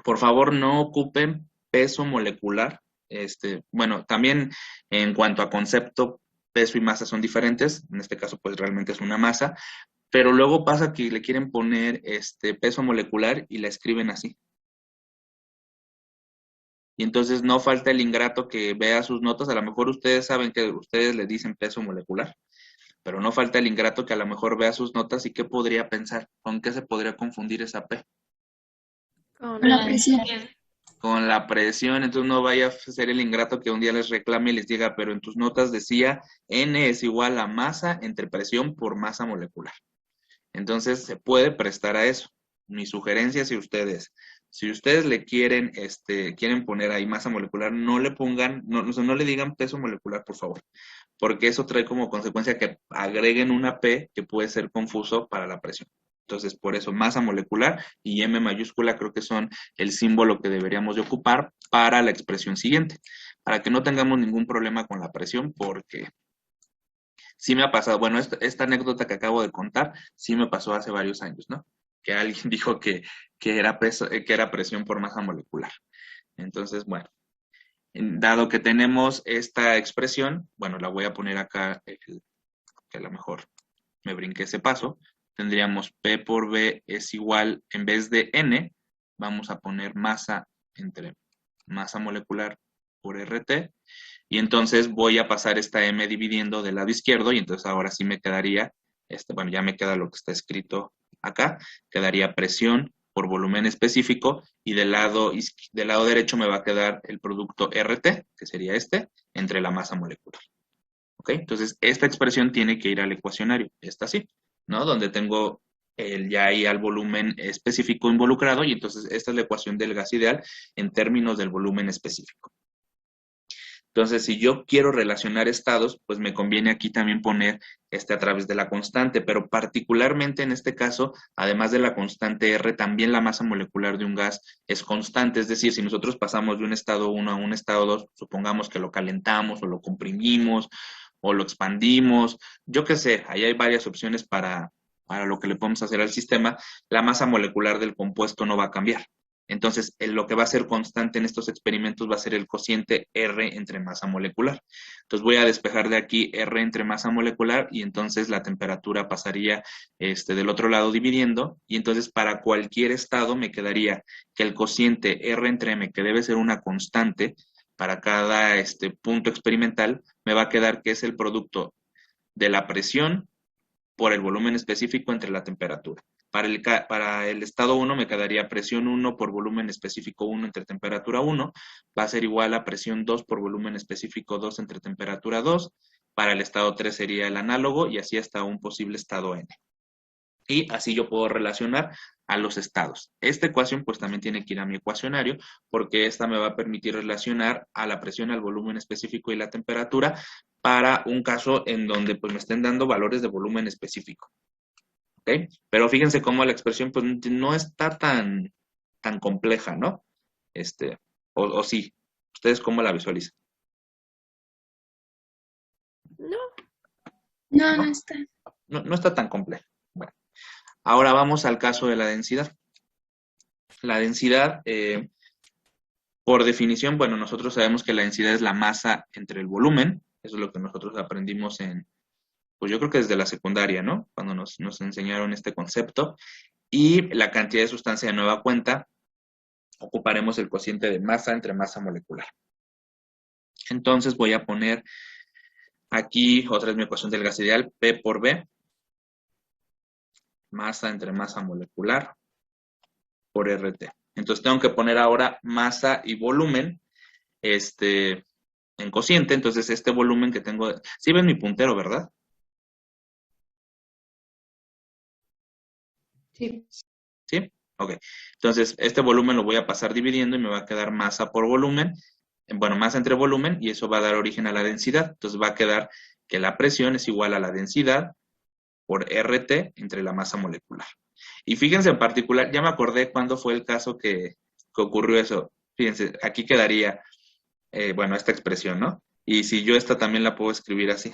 por favor, no ocupen peso molecular. Bueno, también en cuanto a concepto, peso y masa son diferentes. En este caso, pues realmente es una masa. Pero luego pasa que le quieren poner peso molecular y la escriben así. Y entonces no falta el ingrato que vea sus notas. A lo mejor ustedes saben que ustedes le dicen peso molecular, pero no falta el ingrato que a lo mejor vea sus notas y qué podría pensar, con qué se podría confundir esa P. Con La presión. Con la presión. Entonces no vaya a ser el ingrato que un día les reclame y les diga, pero en tus notas decía N es igual a masa entre presión por masa molecular. Entonces se puede prestar a eso. Mi sugerencia, si ustedes le quieren poner ahí masa molecular, no le pongan, no le digan peso molecular, por favor, porque eso trae como consecuencia que agreguen una P que puede ser confuso para la presión. Entonces, por eso, masa molecular y M mayúscula creo que son el símbolo que deberíamos de ocupar para la expresión siguiente, para que no tengamos ningún problema con la presión, porque sí me ha pasado, bueno, esta anécdota que acabo de contar, sí me pasó hace varios años, ¿no? Que alguien dijo que era presión por masa molecular. Entonces, bueno, dado que tenemos esta expresión, bueno, la voy a poner acá, que a lo mejor me brinqué ese paso, tendríamos P por B es igual, en vez de N, vamos a poner masa entre masa molecular por RT, y entonces voy a pasar esta M dividiendo del lado izquierdo, y entonces ahora sí me quedaría, bueno, ya me queda lo que está escrito acá, quedaría presión por volumen específico, y del lado derecho me va a quedar el producto RT, que sería entre la masa molecular. ¿Ok? Entonces, esta expresión tiene que ir al ecuacionario, esta sí, ¿no? Donde tengo ya ahí al volumen específico involucrado, y entonces esta es la ecuación del gas ideal en términos del volumen específico. Entonces, si yo quiero relacionar estados, pues me conviene aquí también poner a través de la constante, pero particularmente en este caso, además de la constante R, también la masa molecular de un gas es constante, es decir, si nosotros pasamos de un estado 1 a un estado 2, supongamos que lo calentamos o lo comprimimos o lo expandimos, yo qué sé, ahí hay varias opciones para lo que le podemos hacer al sistema, la masa molecular del compuesto no va a cambiar. Entonces, lo que va a ser constante en estos experimentos va a ser el cociente R entre masa molecular. Entonces, voy a despejar de aquí R entre masa molecular y entonces la temperatura pasaría del otro lado dividiendo. Y entonces, para cualquier estado me quedaría que el cociente R entre M, que debe ser una constante para cada punto experimental, me va a quedar que es el producto de la presión por el volumen específico entre la temperatura. Para el estado 1 me quedaría presión 1 por volumen específico 1 entre temperatura 1, va a ser igual a presión 2 por volumen específico 2 entre temperatura 2, para el estado 3 sería el análogo y así hasta un posible estado N. Y así yo puedo relacionar a los estados. Esta ecuación pues también tiene que ir a mi ecuacionario porque esta me va a permitir relacionar a la presión, al volumen específico y la temperatura para un caso en donde pues me estén dando valores de volumen específico. ¿Ok? Pero fíjense cómo la expresión pues no está tan compleja, ¿no? O sí. ¿Ustedes cómo la visualizan? No. No está. No está tan compleja. Bueno, ahora vamos al caso de la densidad. La densidad, por definición, bueno, nosotros sabemos que la densidad es la masa entre el volumen. Eso es lo que nosotros aprendimos pues yo creo que desde la secundaria, ¿no? Cuando nos enseñaron este concepto. Y la cantidad de sustancia de nueva cuenta, ocuparemos el cociente de masa entre masa molecular. Entonces voy a poner aquí, otra vez mi ecuación del gas ideal, P por B, masa entre masa molecular por RT. Entonces tengo que poner ahora masa y volumen en cociente. Entonces este volumen que tengo, sí ven mi puntero, ¿verdad? Sí. ¿Sí? Ok. Entonces este volumen lo voy a pasar dividiendo y me va a quedar masa por volumen. Bueno, masa entre volumen y eso va a dar origen a la densidad. Entonces va a quedar que la presión es igual a la densidad por RT entre la masa molecular. Y fíjense en particular, ya me acordé cuándo fue el caso que ocurrió eso. Fíjense, aquí quedaría, bueno, esta expresión, ¿no? Y si yo esta también la puedo escribir así.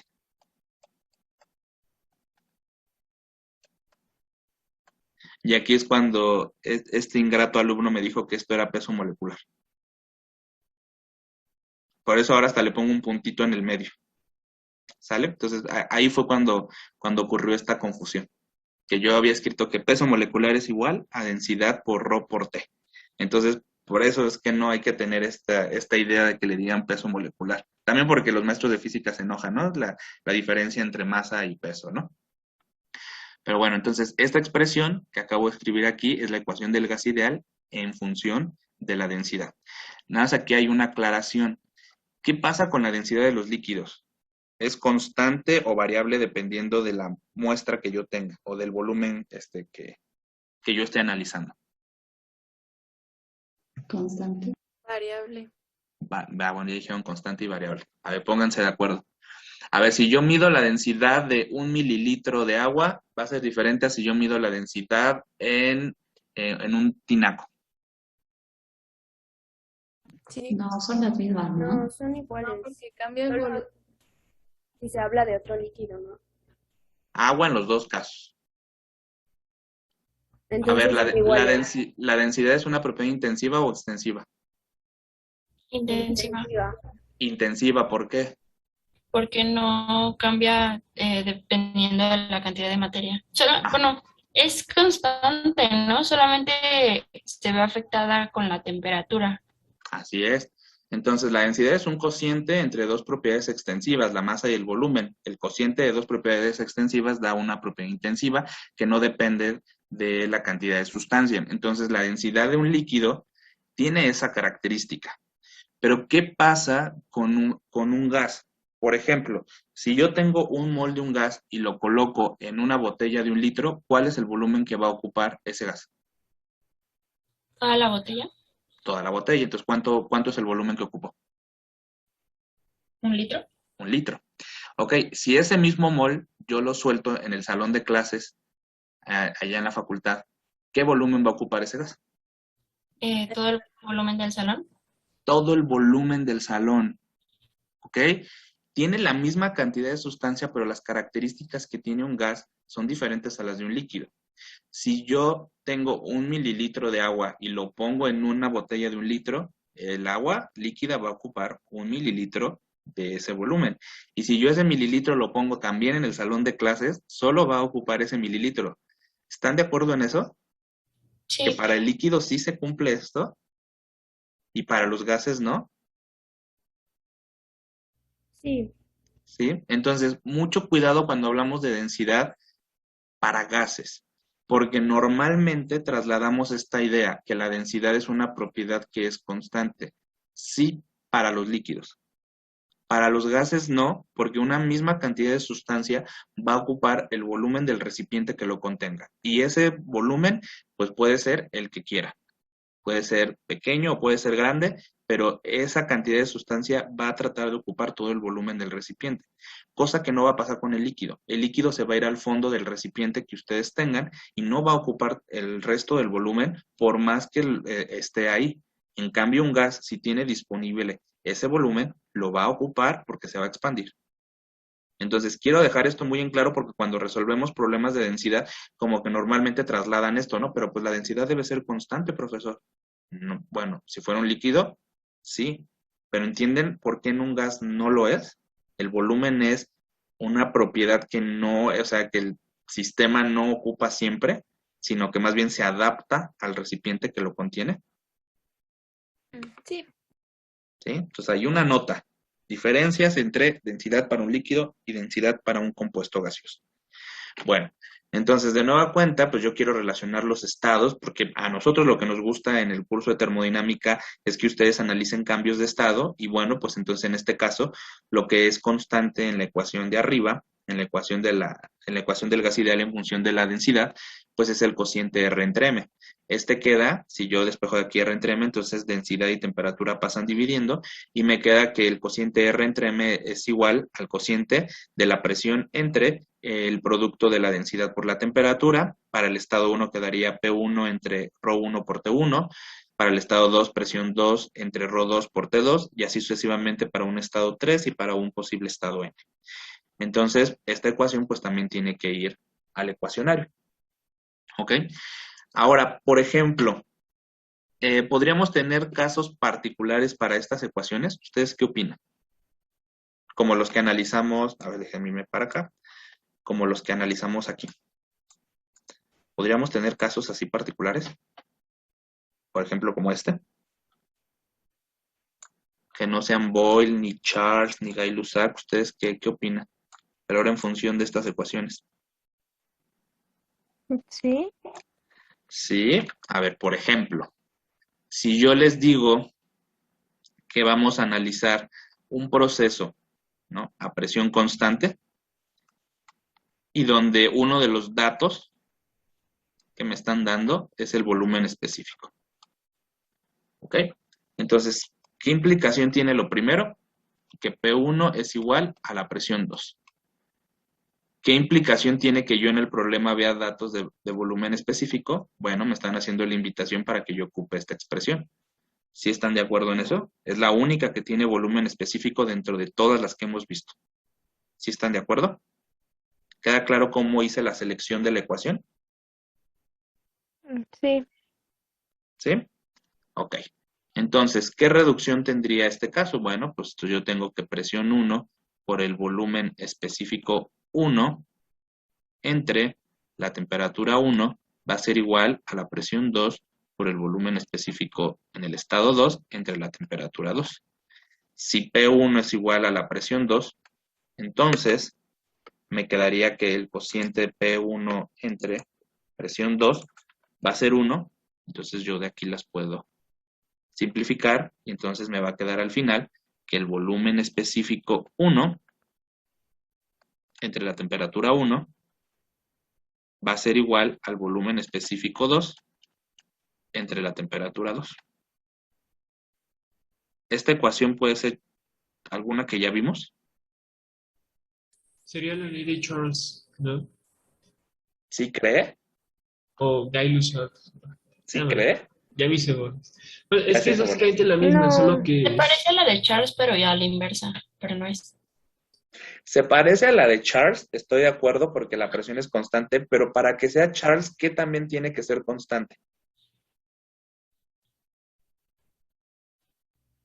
Y aquí es cuando este ingrato alumno me dijo que esto era peso molecular. Por eso ahora hasta le pongo un puntito en el medio. ¿Sale? Entonces ahí fue cuando ocurrió esta confusión. Que yo había escrito que peso molecular es igual a densidad por ρ por T. Entonces, por eso es que no hay que tener esta idea de que le digan peso molecular. También porque los maestros de física se enojan, ¿no? La diferencia entre masa y peso, ¿no? Pero bueno, entonces esta expresión que acabo de escribir aquí es la ecuación del gas ideal en función de la densidad. Nada más aquí hay una aclaración. ¿Qué pasa con la densidad de los líquidos? ¿Es constante o variable dependiendo de la muestra que yo tenga o del volumen que yo esté analizando? Constante. Variable. Bueno, ya dijeron constante y variable. A ver, pónganse de acuerdo. A ver, si yo mido la densidad de 1 mililitro de agua, va a ser diferente a si yo mido la densidad en un tinaco. Sí. No, son las mismas, ¿no? No, son iguales. Porque cambia el Solo volumen. si se habla de otro líquido, ¿no? Agua en los dos casos. A Entonces ver, son iguales. ¿la densidad es una propiedad intensiva o extensiva? Intensiva. Intensiva, ¿por qué? Porque no cambia dependiendo de la cantidad de materia. Bueno, es constante, ¿no? Solamente se ve afectada con la temperatura. Así es. Entonces, la densidad es un cociente entre dos propiedades extensivas, la masa y el volumen. El cociente de dos propiedades extensivas da una propiedad intensiva que no depende de la cantidad de sustancia. Entonces, la densidad de un líquido tiene esa característica. Pero, ¿qué pasa con un gas? Por ejemplo, si yo tengo un mol de un gas y lo coloco en una botella de 1 litro, ¿cuál es el volumen que va a ocupar ese gas? ¿Toda la botella? Toda la botella. Entonces, ¿cuánto es el volumen que ocupó? ¿1 litro? 1 litro. Ok, si ese mismo mol yo lo suelto en el salón de clases, allá en la facultad, ¿qué volumen va a ocupar ese gas? ¿Todo el volumen del salón? Todo el volumen del salón. ¿Ok? Tiene la misma cantidad de sustancia, pero las características que tiene un gas son diferentes a las de un líquido. Si yo tengo 1 mililitro de agua y lo pongo en una botella de 1 litro, el agua líquida va a ocupar 1 mililitro de ese volumen. Y si yo ese mililitro lo pongo también en el salón de clases, solo va a ocupar ese mililitro. ¿Están de acuerdo en eso? Sí. Que para el líquido sí se cumple esto y para los gases no. Sí. ¿Sí? Entonces, mucho cuidado cuando hablamos de densidad para gases, porque normalmente trasladamos esta idea que la densidad es una propiedad que es constante. Sí, para los líquidos. Para los gases no, porque una misma cantidad de sustancia va a ocupar el volumen del recipiente que lo contenga. Y ese volumen, pues puede ser el que quiera. Puede ser pequeño o puede ser grande, pero esa cantidad de sustancia va a tratar de ocupar todo el volumen del recipiente, cosa que no va a pasar con el líquido. El líquido se va a ir al fondo del recipiente que ustedes tengan y no va a ocupar el resto del volumen por más que esté ahí. En cambio, un gas, si tiene disponible ese volumen, lo va a ocupar porque se va a expandir. Entonces, quiero dejar esto muy en claro porque cuando resolvemos problemas de densidad, como que normalmente trasladan esto, ¿no? Pero pues la densidad debe ser constante, profesor. No, bueno, si fuera un líquido, sí. Pero ¿entienden por qué en un gas no lo es? El volumen es una propiedad que no, o sea, que el sistema no ocupa siempre, sino que más bien se adapta al recipiente que lo contiene. Sí. ¿Sí? Entonces hay una nota. Diferencias entre densidad para un líquido y densidad para un compuesto gaseoso. Bueno, entonces de nueva cuenta, pues yo quiero relacionar los estados, porque a nosotros lo que nos gusta en el curso de termodinámica es que ustedes analicen cambios de estado, y bueno, pues entonces en este caso, lo que es constante en la ecuación de arriba, en la ecuación del gas ideal en función de la densidad, pues es el cociente R entre M. Este queda, si yo despejo de aquí R entre M, entonces densidad y temperatura pasan dividiendo, y me queda que el cociente R entre M es igual al cociente de la presión entre el producto de la densidad por la temperatura. Para el estado 1 quedaría P1 entre ρ1 por T1, para el estado 2 presión 2 entre ρ2 por T2, y así sucesivamente para un estado 3 y para un posible estado N. Entonces, esta ecuación pues también tiene que ir al ecuacionario. ¿Ok? Ahora, por ejemplo, ¿podríamos tener casos particulares para estas ecuaciones? ¿Ustedes qué opinan? Como los que analizamos, a ver, déjenme irme para acá, como los que analizamos aquí. ¿Podríamos tener casos así particulares? Por ejemplo, como este. Que no sean Boyle, ni Charles, ni Gay-Lussac. ¿Ustedes qué opinan? Pero ahora en función de estas ecuaciones. Sí. Sí, a ver, por ejemplo, si yo les digo que vamos a analizar un proceso, ¿no?, a presión constante y donde uno de los datos que me están dando es el volumen específico. ¿Ok? Entonces, ¿qué implicación tiene lo primero? Que P1 es igual a la presión 2. ¿Qué implicación tiene que yo en el problema vea datos de volumen específico? Bueno, me están haciendo la invitación para que yo ocupe esta expresión. ¿Sí están de acuerdo en eso? Es la única que tiene volumen específico dentro de todas las que hemos visto. ¿Sí están de acuerdo? ¿Queda claro cómo hice la selección de la ecuación? Sí. ¿Sí? Ok. Entonces, ¿qué reducción tendría este caso? Bueno, pues yo tengo que presión 1 por el volumen específico 1 entre la temperatura 1 va a ser igual a la presión 2 por el volumen específico en el estado 2 entre la temperatura 2. Si P1 es igual a la presión 2, entonces me quedaría que el cociente P1 entre presión 2 va a ser 1, entonces yo de aquí las puedo simplificar y entonces me va a quedar al final que el volumen específico 1 entre la temperatura 1 va a ser igual al volumen específico 2 entre la temperatura 2. Esta ecuación puede ser alguna que ya vimos. Sería la ley de Charles, ¿no? ¿Sí cree? O Gay-Lussac. ¿Sí Ah, cree? ya me hice bolas. Bueno, Ya es se que es hizo bolas. básicamente la misma, No. solo Se que parece a la de Charles, pero ya a la inversa, pero no es. Se parece a la de Charles, estoy de acuerdo porque la presión es constante, pero para que sea Charles, ¿qué también tiene que ser constante?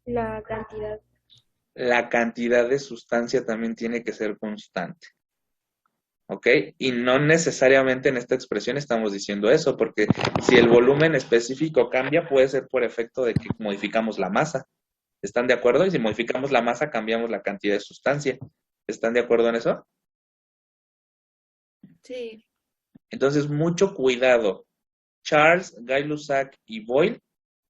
La cantidad. La cantidad de sustancia también tiene que ser constante. ¿Ok? Y no necesariamente en esta expresión estamos diciendo eso, porque si el volumen específico cambia, puede ser por efecto de que modificamos la masa. ¿Están de acuerdo? Y si modificamos la masa, cambiamos la cantidad de sustancia. ¿Están de acuerdo en eso? Sí. Entonces, mucho cuidado. Charles, Gay-Lussac y Boyle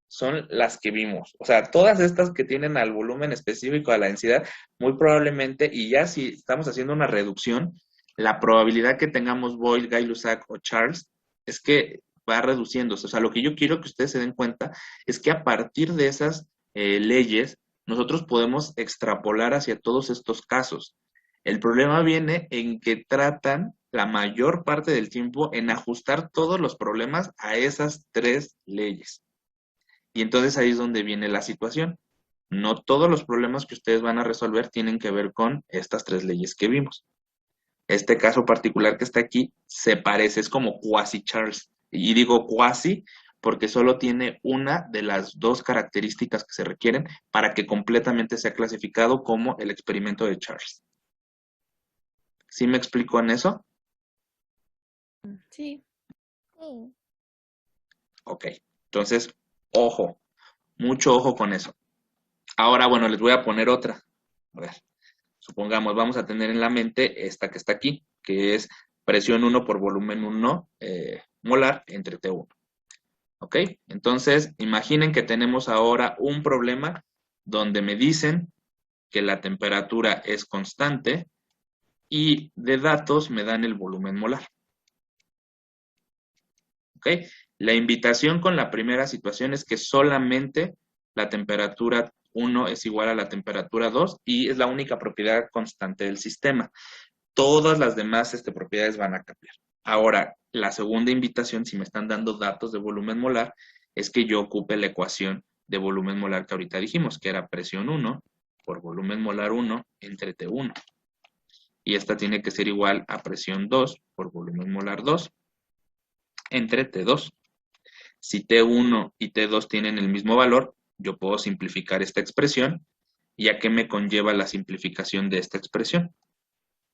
son las que vimos. O sea, todas estas que tienen al volumen específico, a la densidad, muy probablemente, y ya si estamos haciendo una reducción, la probabilidad que tengamos Boyle, Gay-Lussac o Charles es que va reduciéndose. O sea, lo que yo quiero que ustedes se den cuenta es que a partir de esas leyes, nosotros podemos extrapolar hacia todos estos casos. El problema viene en que tratan la mayor parte del tiempo en ajustar todos los problemas a esas tres leyes. Y entonces ahí es donde viene la situación. No todos los problemas que ustedes van a resolver tienen que ver con estas tres leyes que vimos. Este caso particular que está aquí se parece, es como quasi Charles. Y digo quasi porque solo tiene una de las dos características que se requieren para que completamente sea clasificado como el experimento de Charles. ¿Sí me explico en eso? Sí. Ok, entonces, ojo, mucho ojo con eso. Ahora, bueno, les voy a poner otra. A ver, supongamos, vamos a tener en la mente esta que está aquí, que es presión 1 por volumen 1 molar entre T1. ¿Ok? Entonces, imaginen que tenemos ahora un problema donde me dicen que la temperatura es constante y de datos me dan el volumen molar. ¿Ok? La invitación con la primera situación es que solamente la temperatura 1 es igual a la temperatura 2 y es la única propiedad constante del sistema. Todas las demás propiedades van a cambiar. Ahora, la segunda invitación, si me están dando datos de volumen molar, es que yo ocupe la ecuación de volumen molar que ahorita dijimos, que era presión 1 por volumen molar 1 entre T1. Y esta tiene que ser igual a presión 2 por volumen molar 2 entre T2. Si T1 y T2 tienen el mismo valor, yo puedo simplificar esta expresión. ¿Y a qué me conlleva la simplificación de esta expresión?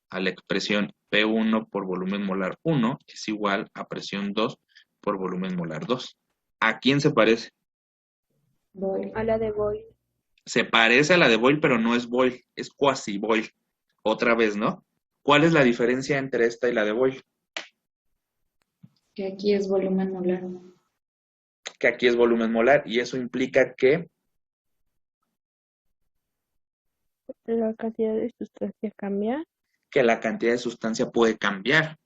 A la expresión P1 por volumen molar 1 es igual a presión 2 por volumen molar 2. ¿A quién se parece? Voy. A la de Boyle. Se parece a la de Boyle, pero no es Boyle, es cuasi Boyle. Otra vez, ¿no? ¿Cuál es la diferencia entre esta y la de Boyle? Que aquí es volumen molar. Que aquí es volumen molar y eso implica que La cantidad de sustancia cambia. la cantidad de sustancia puede cambiar.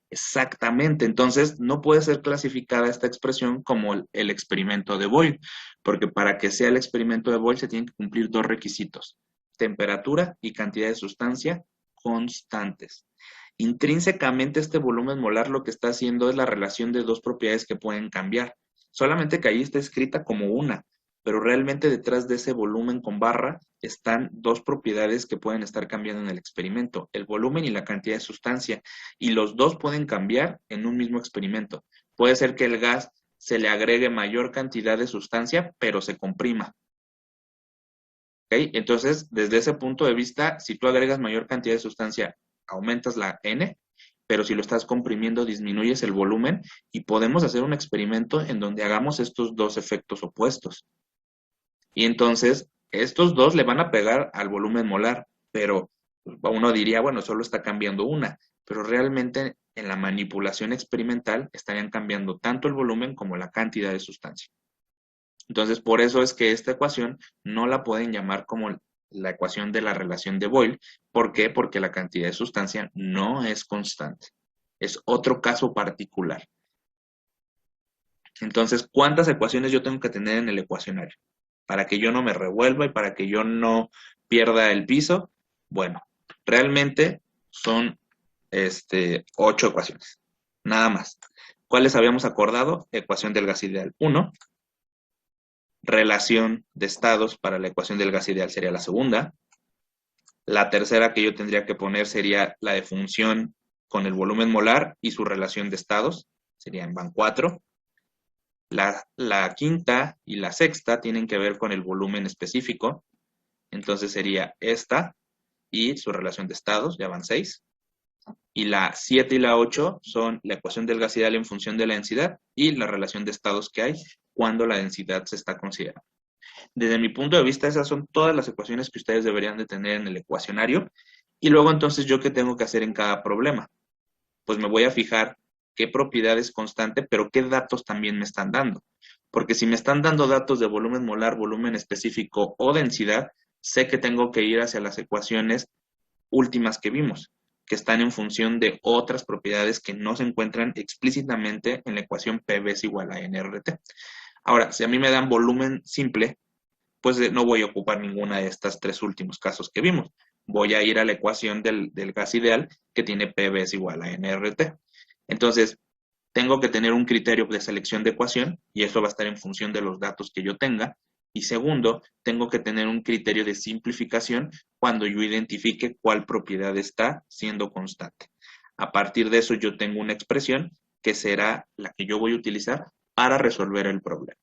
Exactamente, entonces no puede ser clasificada esta expresión como el experimento de Boyle, porque para que sea el experimento de Boyle se tienen que cumplir dos requisitos: temperatura y cantidad de sustancia constantes. Intrínsecamente este volumen molar lo que está haciendo es la relación de dos propiedades que pueden cambiar, solamente que ahí está escrita como una, pero realmente detrás de ese volumen con barra están dos propiedades que pueden estar cambiando en el experimento: el volumen y la cantidad de sustancia, y los dos pueden cambiar en un mismo experimento. Puede ser que el gas se le agregue mayor cantidad de sustancia, pero se comprima. ¿Okay? Entonces, desde ese punto de vista, si tú agregas mayor cantidad de sustancia, aumentas la N, pero si lo estás comprimiendo, disminuyes el volumen, y podemos hacer un experimento en donde hagamos estos dos efectos opuestos. Y entonces, estos dos le van a pegar al volumen molar, pero uno diría, bueno, solo está cambiando una, pero realmente en la manipulación experimental estarían cambiando tanto el volumen como la cantidad de sustancia. Entonces, por eso es que esta ecuación no la pueden llamar como la ecuación de la relación de Boyle. ¿Por qué? Porque la cantidad de sustancia no es constante. Es otro caso particular. Entonces, ¿cuántas ecuaciones yo tengo que tener en el ecuacionario para que yo no me revuelva y para que yo no pierda el piso? Bueno, realmente son 8 ecuaciones, nada más. ¿Cuáles habíamos acordado? Ecuación del gas ideal 1. Relación de estados para la ecuación del gas ideal sería la segunda. La tercera que yo tendría que poner sería la de función con el volumen molar y su relación de estados, serían van 4. La quinta y la sexta tienen que ver con el volumen específico, entonces sería esta y su relación de estados, ya van 6. Y la 7 y la 8 son la ecuación del gas ideal en función de la densidad y la relación de estados que hay cuando la densidad se está considerando. Desde mi punto de vista, esas son todas las ecuaciones que ustedes deberían de tener en el ecuacionario. Y luego entonces, ¿yo qué tengo que hacer en cada problema? Pues me voy a fijar qué propiedad es constante, pero qué datos también me están dando. Porque si me están dando datos de volumen molar, volumen específico o densidad, sé que tengo que ir hacia las ecuaciones últimas que vimos, que están en función de otras propiedades que no se encuentran explícitamente en la ecuación PV es igual a NRT. Ahora, si a mí me dan volumen simple, pues no voy a ocupar ninguna de estas tres últimos casos que vimos. Voy a ir a la ecuación del gas ideal que tiene PV es igual a NRT. Entonces, tengo que tener un criterio de selección de ecuación y eso va a estar en función de los datos que yo tenga. Y segundo, tengo que tener un criterio de simplificación cuando yo identifique cuál propiedad está siendo constante. A partir de eso yo tengo una expresión que será la que yo voy a utilizar para resolver el problema.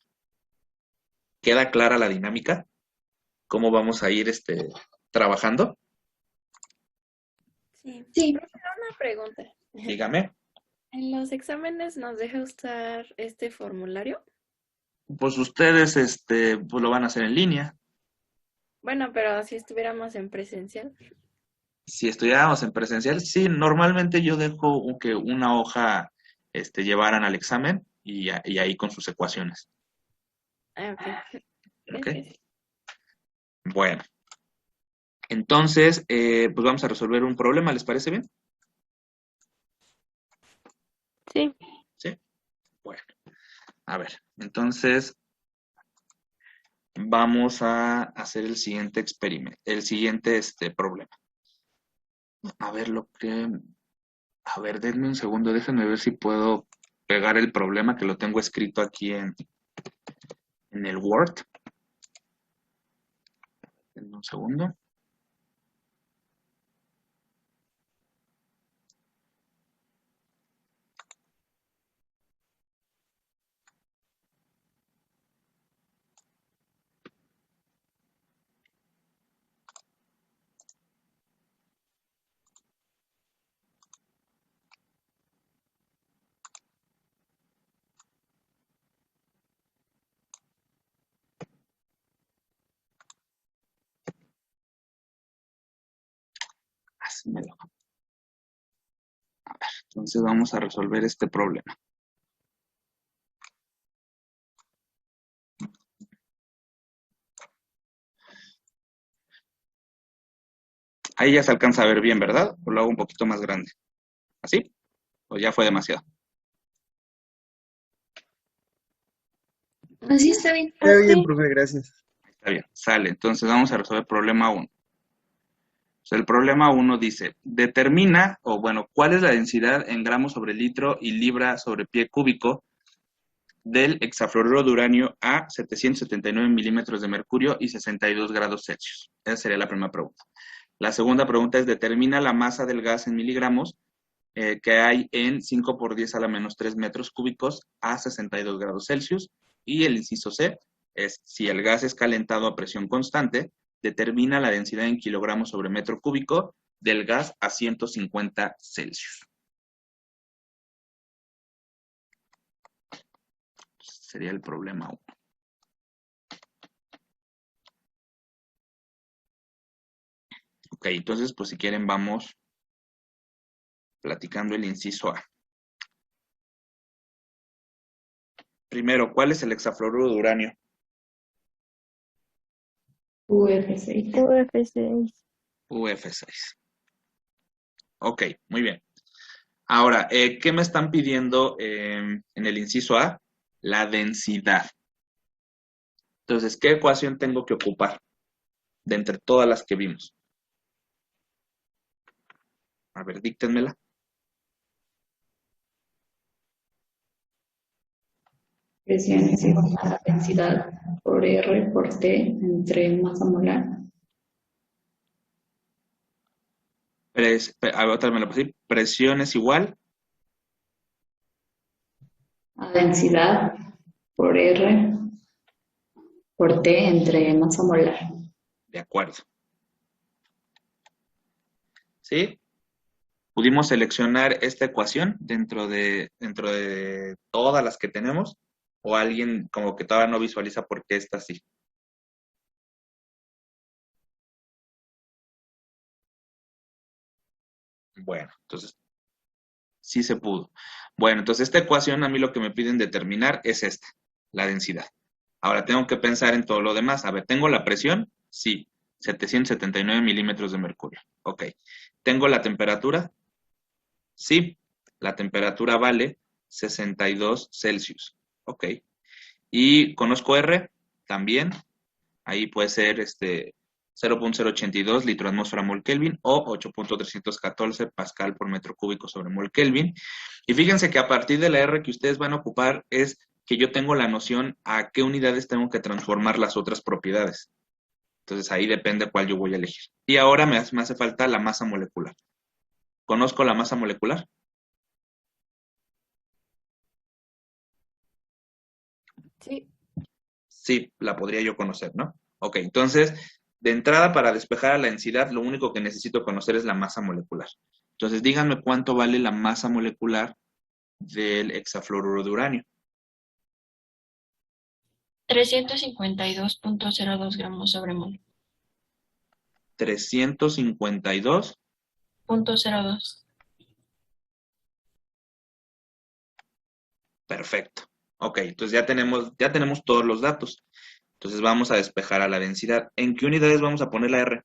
¿Queda clara la dinámica? ¿Cómo vamos a ir trabajando? Sí. Sí. Una pregunta. Dígame. ¿En los exámenes nos deja usar este formulario? Pues ustedes pues lo van a hacer en línea. Bueno, pero si estuviéramos en presencial. Si estudiáramos en presencial, sí, normalmente yo dejo que una hoja llevaran al examen y ahí con sus ecuaciones. Ah, ok. ¿Ok? Gracias. Bueno, entonces, pues vamos a resolver un problema, ¿les parece bien? Sí. Sí. Bueno, a ver, entonces vamos a hacer el siguiente experimento, el siguiente problema. A ver a ver, denme un segundo, déjenme ver si puedo pegar el problema que lo tengo escrito aquí en el Word. Denme un segundo. se me lo... A ver, entonces vamos a resolver este problema. Ahí ya se alcanza a ver bien, ¿verdad? O lo hago un poquito más grande. ¿Así? ¿O ya fue demasiado? Así está bien. Está bien, Sí. profe, gracias. Está bien, sale. Entonces vamos a resolver problema 1. El problema 1 dice, determina, o bueno, ¿cuál es la densidad en gramos sobre litro y libra sobre pie cúbico del hexafluoruro de uranio a 779 milímetros de mercurio y 62 grados Celsius? Esa sería la primera pregunta. La segunda pregunta es, determina la masa del gas en miligramos que hay en 5 por 10 a la menos 3 metros cúbicos a 62 grados Celsius. Y el inciso C es, si el gas es calentado a presión constante, determina la densidad en kilogramos sobre metro cúbico del gas a 150 Celsius. Sería el problema 1. Ok, entonces, pues si quieren vamos platicando el inciso A. Primero, ¿cuál es el hexafluoruro de uranio? UF6. UF6. UF6. Ok, muy bien. Ahora, ¿qué me están pidiendo en el inciso A? La densidad. Entonces, ¿qué ecuación tengo que ocupar de entre todas las que vimos? A ver, díctenmela. Presión es igual a la densidad por R por T entre masa molar. A ver, otra vez me la puse. Presión es igual. A densidad por R por T entre masa molar. De acuerdo. ¿Sí? ¿Pudimos seleccionar esta ecuación dentro de todas las que tenemos? ¿O alguien como que todavía no visualiza por qué está así? Bueno, entonces sí se pudo. Bueno, entonces esta ecuación a mí lo que me piden determinar es esta, la densidad. Ahora tengo que pensar en todo lo demás. A ver, ¿tengo la presión? Sí, 779 milímetros de mercurio. Ok. ¿Tengo la temperatura? Sí, la temperatura vale 62 Celsius. Ok. ¿Y conozco R? También. Ahí puede ser 0.082 litro atmósfera mol Kelvin o 8.314 pascal por metro cúbico sobre mol Kelvin. Y fíjense que a partir de la R que ustedes van a ocupar es que yo tengo la noción a qué unidades tengo que transformar las otras propiedades. Entonces ahí depende cuál yo voy a elegir. Y ahora me hace falta la masa molecular. ¿Conozco la masa molecular? Sí. Sí, la podría yo conocer, ¿no? Ok, entonces, de entrada para despejar a la densidad, lo único que necesito conocer es la masa molecular. Entonces, díganme cuánto vale la masa molecular del hexafluoruro de uranio. 352.02 gramos sobre mol. 352. 0.02. Perfecto. Ok, entonces ya tenemos todos los datos. Entonces vamos a despejar a la densidad. ¿En qué unidades vamos a poner la R?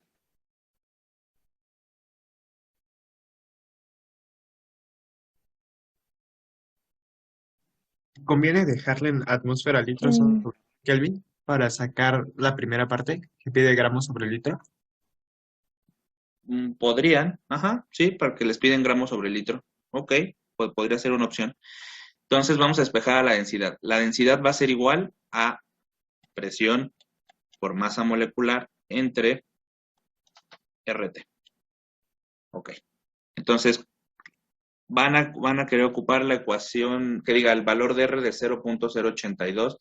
¿Conviene dejarle en atmósfera litros sobre Kelvin para sacar la primera parte que pide gramos sobre litro? Podrían, ajá, sí, para que les piden gramos sobre litro. Ok, pues podría ser una opción. Entonces vamos a despejar a la densidad. La densidad va a ser igual a presión por masa molecular entre RT. Ok. Entonces, van a querer ocupar la ecuación que diga el valor de R de 0.082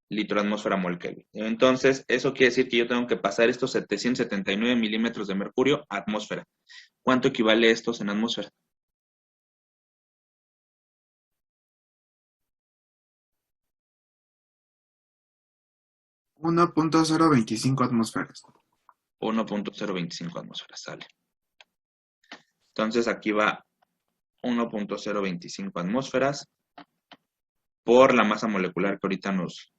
litro atmósfera mol Kelvin. Entonces, eso quiere decir que yo tengo que pasar estos 779 milímetros de mercurio a atmósfera. ¿Cuánto equivale estos en atmósfera? 1.025 atmósferas. 1.025 atmósferas, sale. Entonces aquí va 1.025 atmósferas por la masa molecular que ahorita nos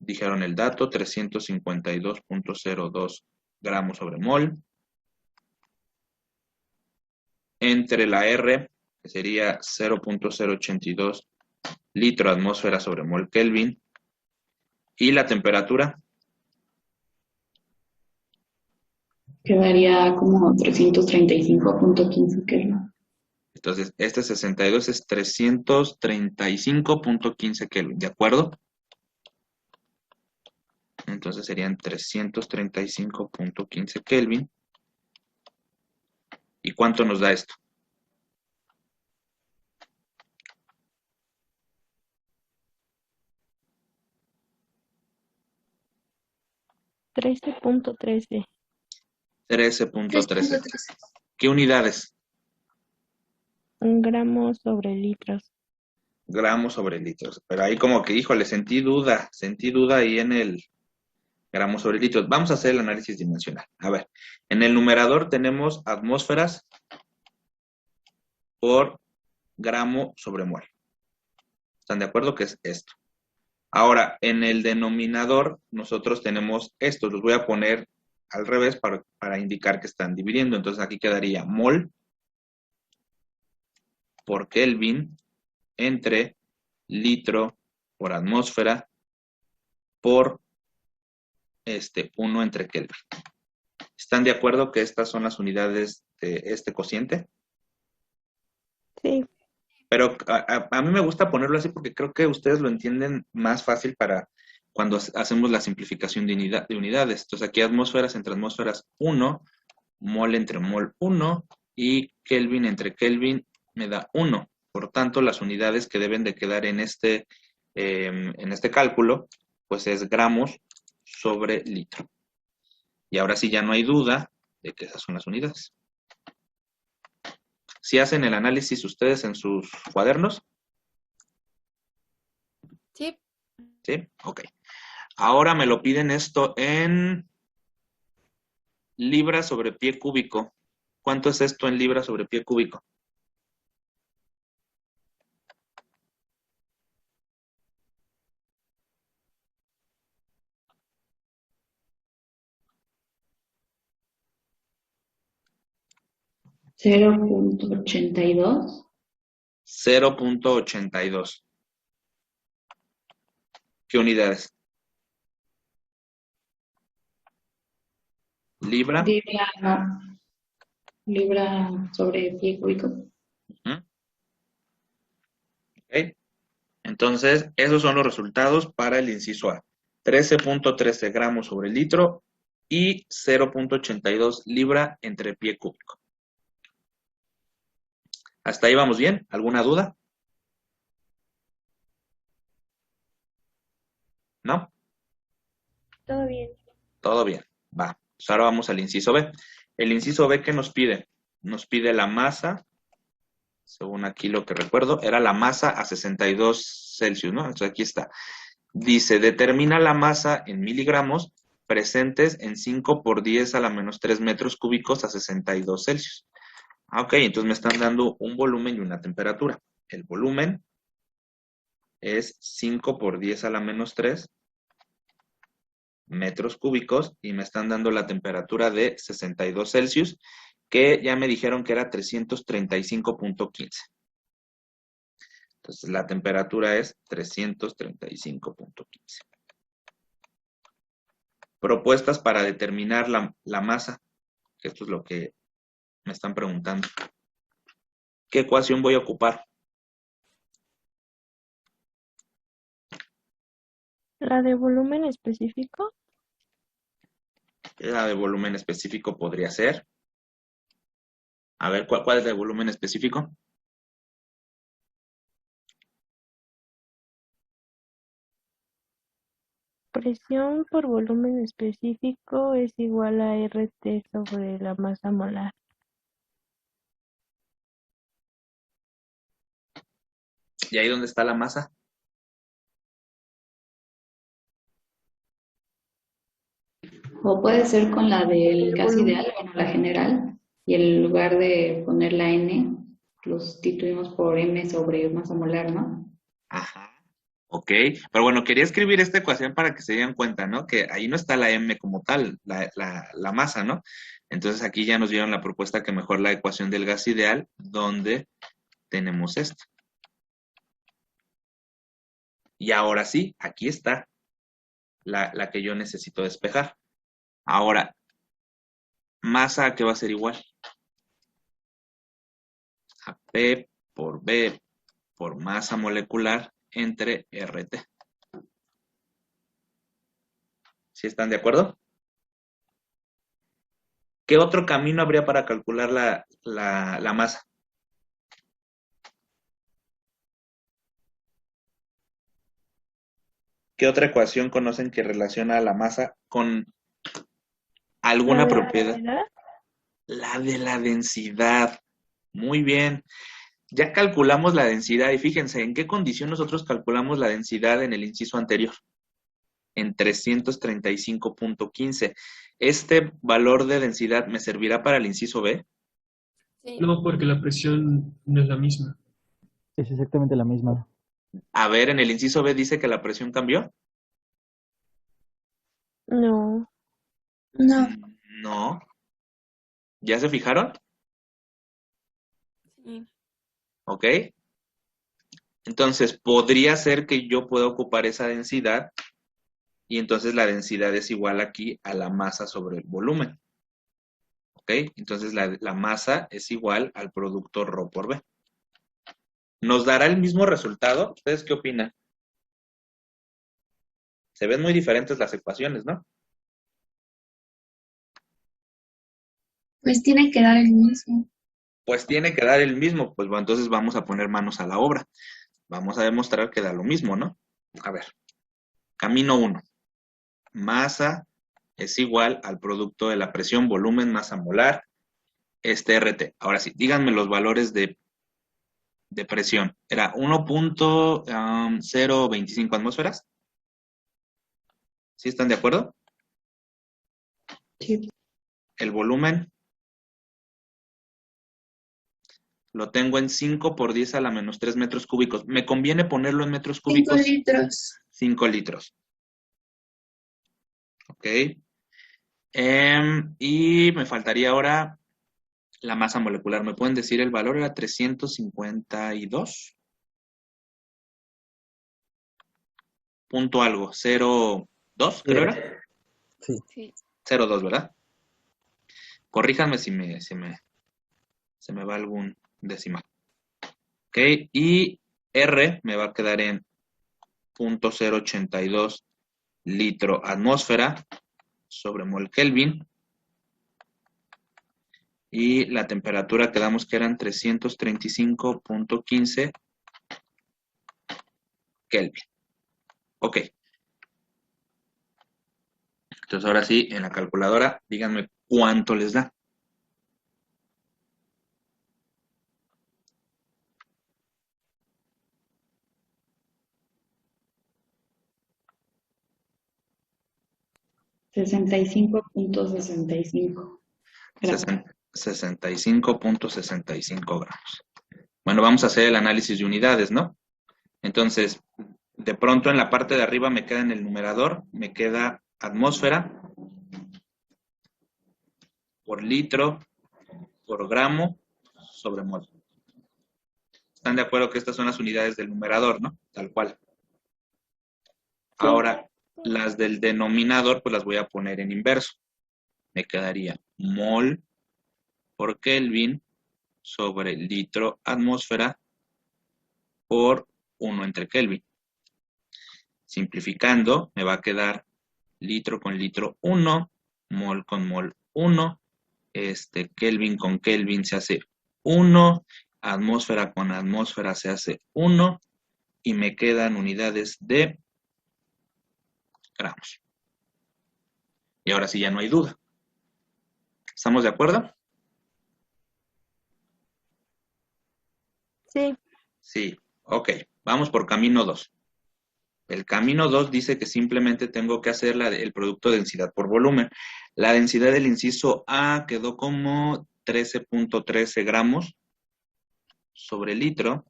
dijeron el dato, 352.02 gramos sobre mol. Entre la R, que sería 0.082 litro atmósfera sobre mol Kelvin. Y la temperatura, Quedaría como 335.15 Kelvin. entonces este 62 es 335.15 Kelvin, ¿de acuerdo? Entonces serían 335.15 Kelvin. ¿Y cuánto nos da esto? $13.13. 13.13. ¿Qué unidades? Gramos sobre litros. Gramos sobre litros. Pero ahí como que, híjole, sentí duda ahí en el gramos sobre litros. Vamos a hacer el análisis dimensional. A ver, en el numerador tenemos atmósferas por gramo sobre mol. ¿Están de acuerdo que es esto? Ahora, en el denominador nosotros tenemos esto. Los voy a poner al revés para indicar que están dividiendo. Entonces aquí quedaría mol por Kelvin entre litro por atmósfera por 1 entre Kelvin. ¿Están de acuerdo que estas son las unidades de este cociente? Sí. Pero a mí me gusta ponerlo así porque creo que ustedes lo entienden más fácil para cuando hacemos la simplificación de unidades. Entonces aquí atmósferas entre atmósferas 1, mol entre mol 1 y Kelvin entre Kelvin me da 1. Por tanto, las unidades que deben de quedar en este cálculo, pues es gramos sobre litro. Y ahora sí ya no hay duda de que esas son las unidades. ¿Sí hacen el análisis ustedes en sus cuadernos? Sí. ¿Sí? Ok. Ahora me lo piden esto en libras sobre pie cúbico. ¿Cuánto es esto en libras sobre pie cúbico? ¿0.82? 0.82. ¿Qué unidades? ¿Libra? Libra sobre pie cúbico. Ok. Entonces, esos son los resultados para el inciso A. 13.13 gramos sobre litro y 0.82 libra entre pie cúbico. ¿Hasta ahí vamos bien? ¿Alguna duda? ¿No? Todo bien. Todo bien. Va. Pues ahora vamos al inciso B. El inciso B, ¿qué nos pide? Nos pide la masa, según aquí lo que recuerdo, era la masa a 62 Celsius, ¿no? Entonces aquí está. Dice, determina la masa en miligramos presentes en 5 por 10 a la menos 3 metros cúbicos a 62 Celsius. Ok, entonces me están dando un volumen y una temperatura. El volumen es 5 por 10 a la menos 3 metros cúbicos y me están dando la temperatura de 62 Celsius, que ya me dijeron que era 335.15. Entonces la temperatura es 335.15. Propuestas para determinar la masa, que esto es lo que me están preguntando. ¿Qué ecuación voy a ocupar? ¿La de volumen específico? La de volumen específico podría ser. A ver, ¿cuál es el volumen específico? Presión por volumen específico es igual a RT sobre la masa molar. ¿Y ahí dónde está la masa? O puede ser con la del El gas volumen. ideal, bueno, la general. y en lugar de poner la N, lo sustituimos por M sobre masa molar, ¿no? Ajá. Ok, pero bueno, quería escribir esta ecuación para que se dieran cuenta, ¿no? Que ahí no está la M como tal, la masa, ¿no? Entonces aquí ya nos dieron la propuesta que mejor la ecuación del gas ideal, donde tenemos esto. Y ahora sí, aquí está la que yo necesito despejar. Ahora, masa, ¿a qué va a ser igual? A P por B por masa molecular entre RT. ¿Sí están de acuerdo? ¿Qué otro camino habría para calcular la masa? ¿Qué otra ecuación conocen que relaciona la masa con alguna propiedad? La de la densidad. Muy bien. Ya calculamos la densidad y fíjense, ¿en qué condición nosotros calculamos la densidad en el inciso anterior? En 335.15. ¿Este valor de densidad me servirá para el inciso B? Sí. No, porque la presión no es la misma. Es exactamente la misma. A ver, en el inciso B dice que la presión cambió. No. No. No. ¿Ya se fijaron? Sí. ¿Ok? Entonces, podría ser que yo pueda ocupar esa densidad y entonces la densidad es igual aquí a la masa sobre el volumen. ¿Ok? Entonces, la masa es igual al producto ρ por B. ¿Nos dará el mismo resultado? ¿Ustedes qué opinan? Se ven muy diferentes las ecuaciones, ¿no? Pues tiene que dar el mismo. Pues tiene que dar el mismo. Pues bueno, entonces vamos a poner manos a la obra. Vamos a demostrar que da lo mismo, ¿no? A ver. Camino 1. Masa es igual al producto de la presión, volumen, masa molar, RT. Ahora sí, díganme los valores de presión. Era 1.025 atmósferas. ¿Sí están de acuerdo? Sí. El volumen lo tengo en 5 por 10 a la menos 3 metros cúbicos. ¿Me conviene ponerlo en metros 5 cúbicos? litros. 5 litros. Ok. Y me faltaría ahora la masa molecular. ¿Me pueden decir el valor? Era 352. Punto algo. 0,2 creo era. Sí. Sí. 0,2, ¿verdad? Corríjanme si se me va algún decimal. Ok. Y R me va a quedar en 0.082 litro atmósfera sobre mol Kelvin. Y la temperatura quedamos que eran 335.15 Kelvin. Ok. Entonces ahora sí, en la calculadora, díganme cuánto les da. $65.65 gramos. 65.65 gramos. Bueno, vamos a hacer el análisis de unidades, ¿no? Entonces, de pronto en la parte de arriba me queda en el numerador, me queda atmósfera por litro por gramo sobre mol. ¿Están de acuerdo que estas son las unidades del numerador, no? Tal cual. Ahora, las del denominador, pues las voy a poner en inverso. Me quedaría mol por Kelvin sobre litro atmósfera por 1 entre Kelvin. Simplificando, me va a quedar litro con litro 1, mol con mol 1, Kelvin con Kelvin se hace 1, atmósfera con atmósfera se hace 1, y me quedan unidades de gramos. Y ahora sí ya no hay duda. ¿Estamos de acuerdo? Sí. Sí, ok. Vamos por camino 2. El camino 2 dice que simplemente tengo que hacer el producto de densidad por volumen. La densidad del inciso A quedó como 13.13 gramos sobre litro.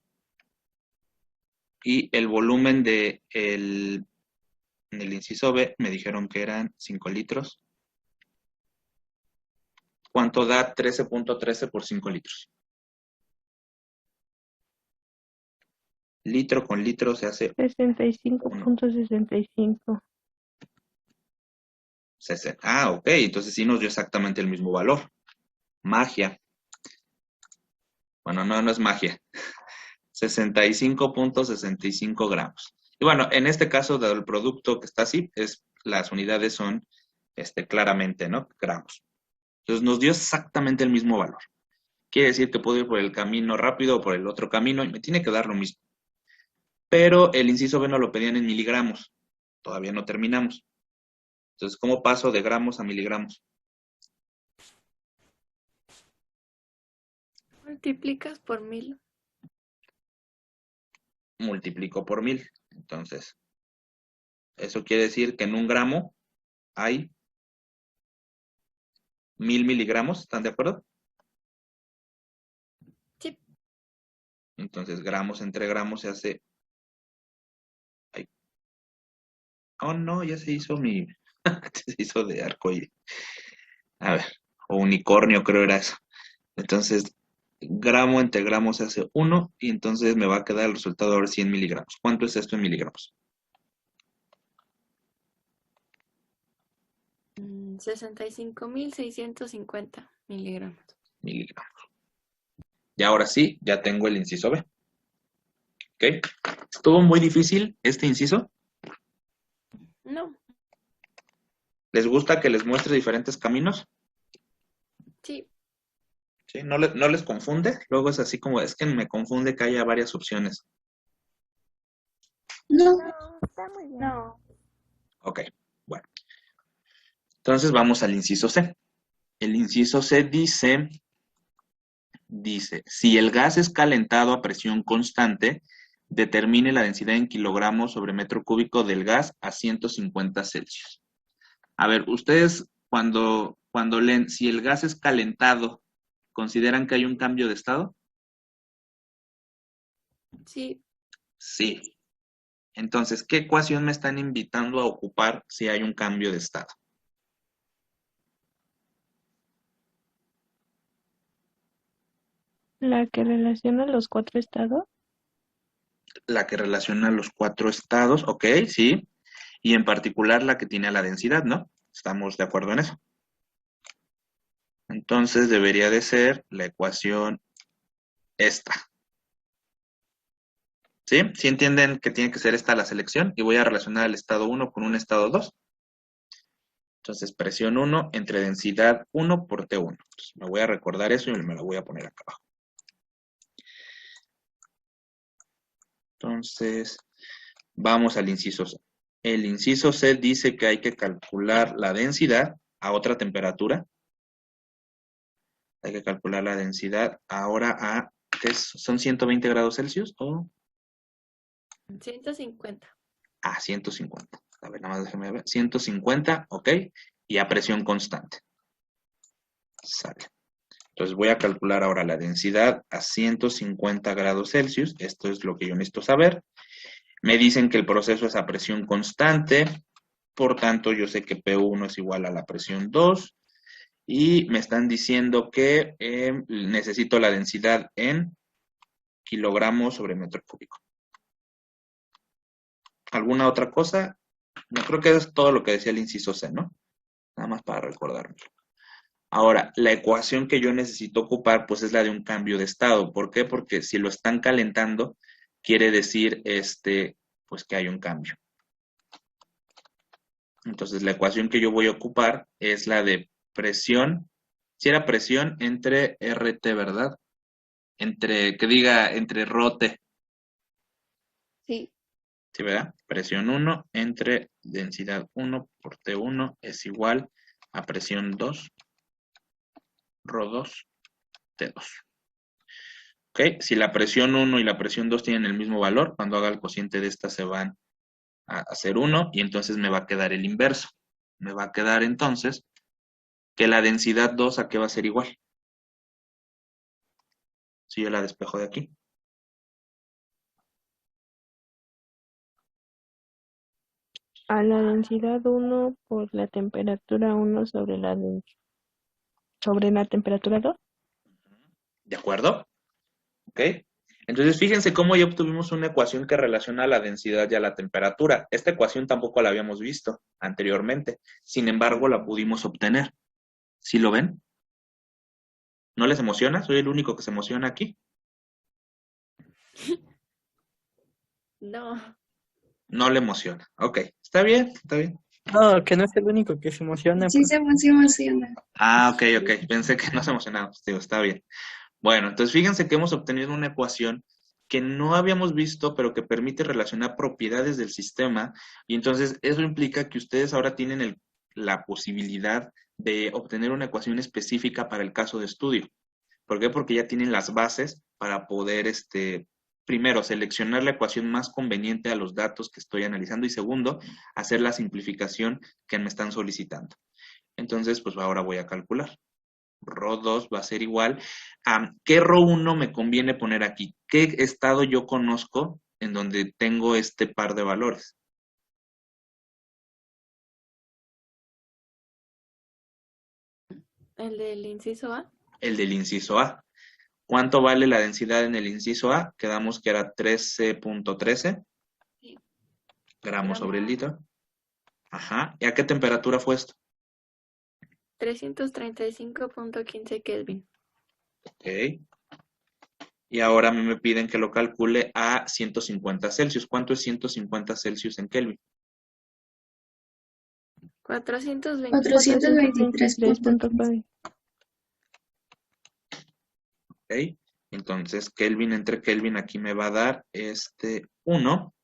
Y el volumen en el inciso B me dijeron que eran 5 litros. ¿Cuánto da 13.13 por 5 litros? Litro con litro se hace 65.65. Ah, ok, entonces sí nos dio exactamente el mismo valor. Magia. Bueno, no es magia. 65.65 gramos. Y bueno, en este caso, dado el producto que está así, las unidades son claramente, ¿no? Gramos. Entonces nos dio exactamente el mismo valor. Quiere decir que puedo ir por el camino rápido o por el otro camino y me tiene que dar lo mismo. Pero el inciso B no lo pedían en miligramos. Todavía no terminamos. Entonces, ¿cómo paso de gramos a miligramos? Multiplicas por 1000. Multiplico por 1000. Entonces, eso quiere decir que en un gramo hay 1000 miligramos. ¿Están de acuerdo? Sí. Entonces, gramos entre gramos se hace... Oh, no, ya se hizo se hizo de arcoíris. A ver, o unicornio creo era eso. Entonces, gramo entre gramo se hace 1 y entonces me va a quedar el resultado ahora 100 miligramos. ¿Cuánto es esto en miligramos? 65.650 miligramos. Y ahora sí, ya tengo el inciso B. ¿Ok? ¿Estuvo muy difícil este inciso? No. ¿Les gusta que les muestre diferentes caminos? Sí. ¿Sí? ¿No les confunde? Luego es así como, es que me confunde que haya varias opciones. No, está muy bien. No. Ok, bueno. Entonces vamos al inciso C. El inciso C dice, si el gas es calentado a presión constante, determine la densidad en kilogramos sobre metro cúbico del gas a 150 Celsius. A ver, ustedes cuando leen, si el gas es calentado, ¿consideran que hay un cambio de estado? Sí. Sí. Entonces, ¿qué ecuación me están invitando a ocupar si hay un cambio de estado? La que relaciona los 4 estados. La que relaciona los 4 estados, ok, sí. Y en particular la que tiene a la densidad, ¿no? ¿Estamos de acuerdo en eso? Entonces debería de ser la ecuación esta. ¿Sí? ¿Sí entienden que tiene que ser esta la selección? Y voy a relacionar el estado 1 con un estado 2. Entonces, presión 1 entre densidad 1 por T1. Entonces, me voy a recordar eso y me lo voy a poner acá abajo. Entonces, vamos al inciso C. El inciso C dice que hay que calcular la densidad a otra temperatura. Hay que calcular la densidad ahora a, ¿qué son 120 grados Celsius o? 150. A 150. A ver, nada más déjeme ver. 150, ok. Y a presión constante. Sale. Entonces voy a calcular ahora la densidad a 150 grados Celsius. Esto es lo que yo necesito saber. Me dicen que el proceso es a presión constante. Por tanto, yo sé que P1 es igual a la presión 2. Y me están diciendo que necesito la densidad en kilogramos sobre metro cúbico. ¿Alguna otra cosa? No, creo que es todo lo que decía el inciso C, ¿no? Nada más para recordarme. Ahora, la ecuación que yo necesito ocupar, pues es la de un cambio de estado. ¿Por qué? Porque si lo están calentando, quiere decir, pues que hay un cambio. Entonces, la ecuación que yo voy a ocupar es la de presión. Si era presión entre RT, ¿verdad? Entre RT. Sí. ¿Sí, verdad? Presión 1 entre densidad 1 por T1 es igual a presión 2, ρ2, T2. ¿Ok? Si la presión 1 y la presión 2 tienen el mismo valor, cuando haga el cociente de estas se van a hacer 1 y entonces me va a quedar el inverso. Me va a quedar entonces que la densidad 2 ¿a qué va a ser igual? Si yo la despejo de aquí. A la densidad 1 por la temperatura 1 sobre sobre la temperatura 2. ¿De acuerdo? ¿Ok? Entonces, fíjense cómo ya obtuvimos una ecuación que relaciona la densidad y a la temperatura. Esta ecuación tampoco la habíamos visto anteriormente. Sin embargo, la pudimos obtener. ¿Sí lo ven? ¿No les emociona? ¿Soy el único que se emociona aquí? No. No le emociona. Ok, está bien, está bien. No, que no es el único que se emociona. Sí, se emociona. Ah, ok, ok. Pensé que no se emocionaba. Pues, digo, está bien. Bueno, entonces fíjense que hemos obtenido una ecuación que no habíamos visto, pero que permite relacionar propiedades del sistema. Y entonces eso implica que ustedes ahora tienen la posibilidad de obtener una ecuación específica para el caso de estudio. ¿Por qué? Porque ya tienen las bases para poder, primero, seleccionar la ecuación más conveniente a los datos que estoy analizando y segundo, hacer la simplificación que me están solicitando. Entonces, pues ahora voy a calcular. Rho2 va a ser igual a ¿qué Rho1 me conviene poner aquí? ¿Qué estado yo conozco en donde tengo este par de valores? ¿El del inciso A? El del inciso A. ¿Cuánto vale la densidad en el inciso A? Quedamos que era 13.13 gramos sobre el litro. Ajá. ¿Y a qué temperatura fue esto? 335.15 Kelvin. Ok. Y ahora a mí me piden que lo calcule a 150 Celsius. ¿Cuánto es 150 Celsius en Kelvin? 423.15. Ok. Entonces, Kelvin entre Kelvin aquí me va a dar 1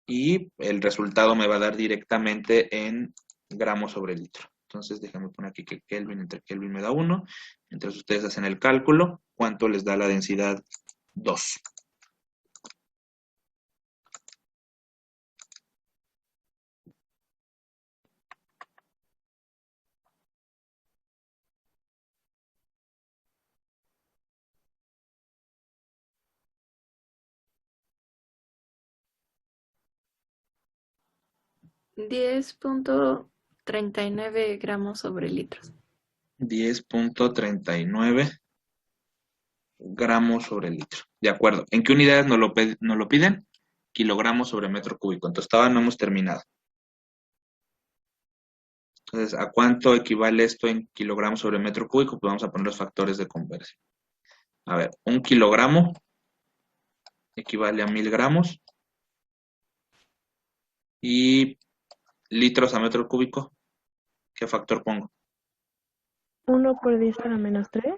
y el resultado me va a dar directamente en gramos sobre litro. Entonces, déjame poner aquí que Kelvin entre Kelvin me da 1. Entonces, ustedes hacen el cálculo. ¿Cuánto les da la densidad 2? $10.39 gramos sobre litros. 10.39 gramos sobre litro. De acuerdo. ¿En qué unidades nos lo piden? Kilogramos sobre metro cúbico. Entonces, todavía no hemos terminado. Entonces, ¿a cuánto equivale esto en kilogramos sobre metro cúbico? Pues vamos a poner los factores de conversión. A ver, 1 kilogramo equivale a 1000 gramos. Y litros a metro cúbico, ¿qué factor pongo? 1 por 10 a la menos 3.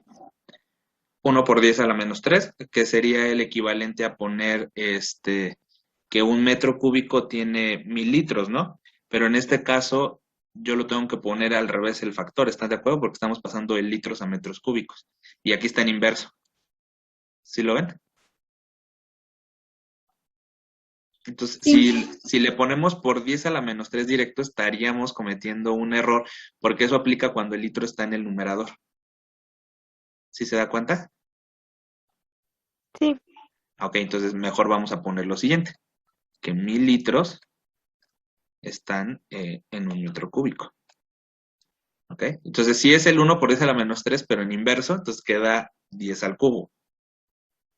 1 por 10 a la menos 3, que sería el equivalente a poner que un metro cúbico tiene 1000 litros, ¿no? Pero en este caso yo lo tengo que poner al revés el factor, ¿están de acuerdo? Porque estamos pasando de litros a metros cúbicos. Y aquí está en inverso. ¿Sí lo ven? Entonces, si le ponemos por 10 a la menos 3 directo, estaríamos cometiendo un error, porque eso aplica cuando el litro está en el numerador. ¿Sí se da cuenta? Sí. Ok, entonces mejor vamos a poner lo siguiente, que 1000 litros están en un metro cúbico. Ok, entonces si es el 1 por 10 a la menos 3, pero en inverso, entonces queda 10 al cubo.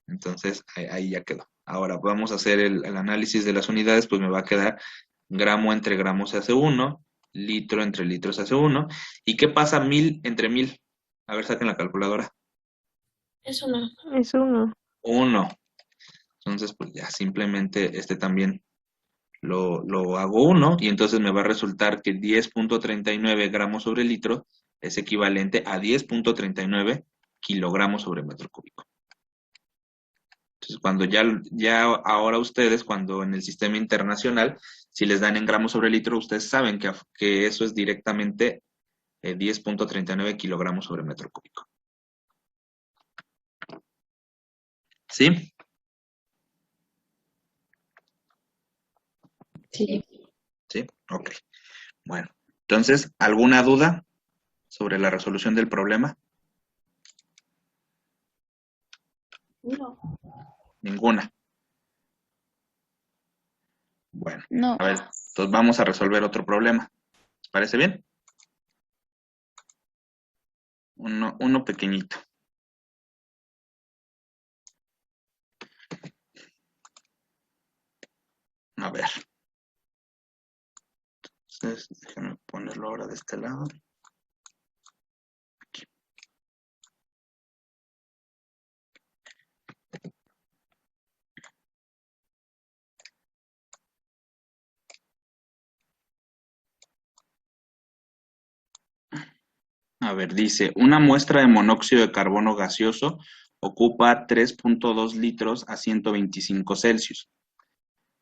Entonces ahí ya quedó. Ahora vamos a hacer el análisis de las unidades, pues me va a quedar gramo entre gramos se hace 1, litro entre litros se hace 1. ¿Y qué pasa 1000 entre 1000? A ver, saquen la calculadora. Es 1. Es 1. 1. Entonces, pues ya simplemente también lo hago 1 y entonces me va a resultar que 10.39 gramos sobre litro es equivalente a 10.39 kilogramos sobre metro cúbico. Entonces, cuando ya ahora ustedes, cuando en el sistema internacional, si les dan en gramos sobre litro, ustedes saben que eso es directamente 10.39 kilogramos sobre metro cúbico. ¿Sí? Sí. Sí, ok. Bueno, entonces, ¿alguna duda sobre la resolución del problema? No. Ninguna. Bueno, No. a ver, entonces vamos a resolver otro problema. ¿Les parece bien? Uno pequeñito. A ver. Entonces, déjenme ponerlo ahora de este lado. Aquí. A ver, dice, una muestra de monóxido de carbono gaseoso ocupa 3.2 litros a 125 Celsius.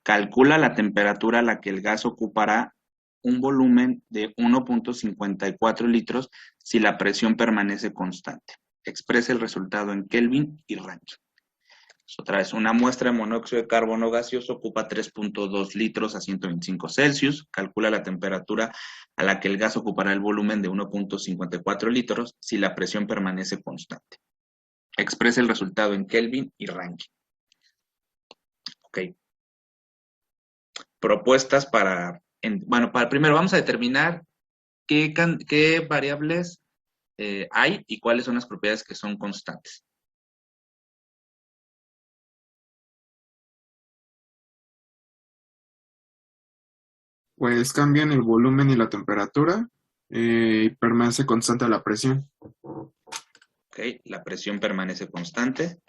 Calcula la temperatura a la que el gas ocupará un volumen de 1.54 litros si la presión permanece constante. Expresa el resultado en Kelvin y Rankine. Otra vez, una muestra de monóxido de carbono gaseoso ocupa 3.2 litros a 125 Celsius. Calcula la temperatura a la que el gas ocupará el volumen de 1.54 litros si la presión permanece constante. Expresa el resultado en Kelvin y Rankine. Ok. Propuestas para primero vamos a determinar qué variables hay y cuáles son las propiedades que son constantes. Pues cambian el volumen y la temperatura y permanece constante la presión. Ok, la presión permanece constante.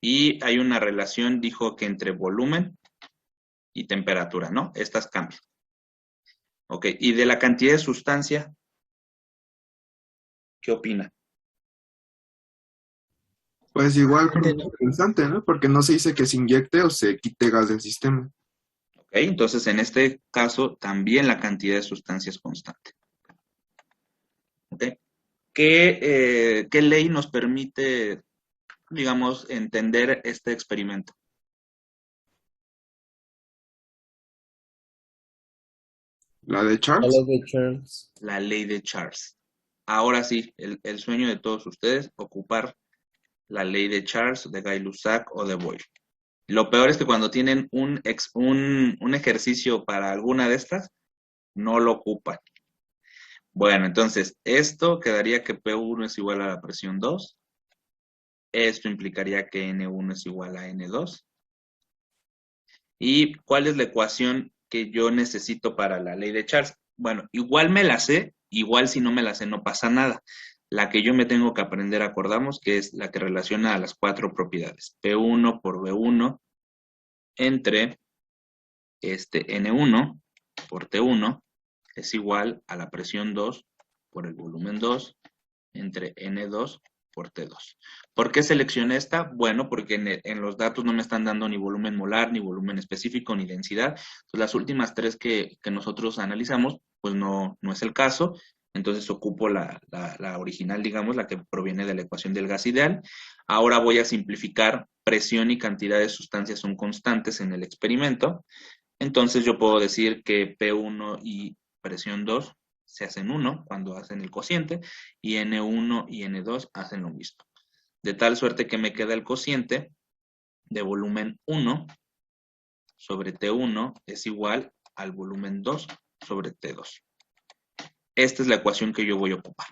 Y hay una relación, dijo que entre volumen y temperatura, ¿no? Estas cambian. Ok, y de la cantidad de sustancia, ¿qué opina? Pues igual permanece constante, ¿no? Porque no se dice que se inyecte o se quite gas del sistema. Ok, entonces en este caso también la cantidad de sustancia es constante. Ok, ¿qué ley nos permite, digamos, entender este experimento? ¿La de Charles? La de Charles. La ley de Charles. Ahora sí, el sueño de todos ustedes, ocupar la ley de Charles, de Gay-Lussac o de Boyle. Lo peor es que cuando tienen un ejercicio para alguna de estas, no lo ocupan. Bueno, entonces, esto quedaría que P1 es igual a la presión 2. Esto implicaría que N1 es igual a N2. ¿Y cuál es la ecuación que yo necesito para la ley de Charles? Bueno, igual me la sé, igual si no me la sé no pasa nada. La que yo me tengo que aprender, acordamos, que es la que relaciona a las 4 propiedades. P1 por B1 entre N1 por T1 es igual a la presión 2 por el volumen 2 entre N2 por T2. ¿Por qué seleccioné esta? Bueno, porque en los datos no me están dando ni volumen molar, ni volumen específico, ni densidad. Entonces, las últimas tres que nosotros analizamos, pues no es el caso. Entonces ocupo la original, digamos, la que proviene de la ecuación del gas ideal. Ahora voy a simplificar. Presión y cantidad de sustancias son constantes en el experimento. Entonces yo puedo decir que P1 y presión 2 se hacen 1 cuando hacen el cociente y N1 y N2 hacen lo mismo. De tal suerte que me queda el cociente de volumen 1 sobre T1 es igual al volumen 2 sobre T2. Esta es la ecuación que yo voy a ocupar.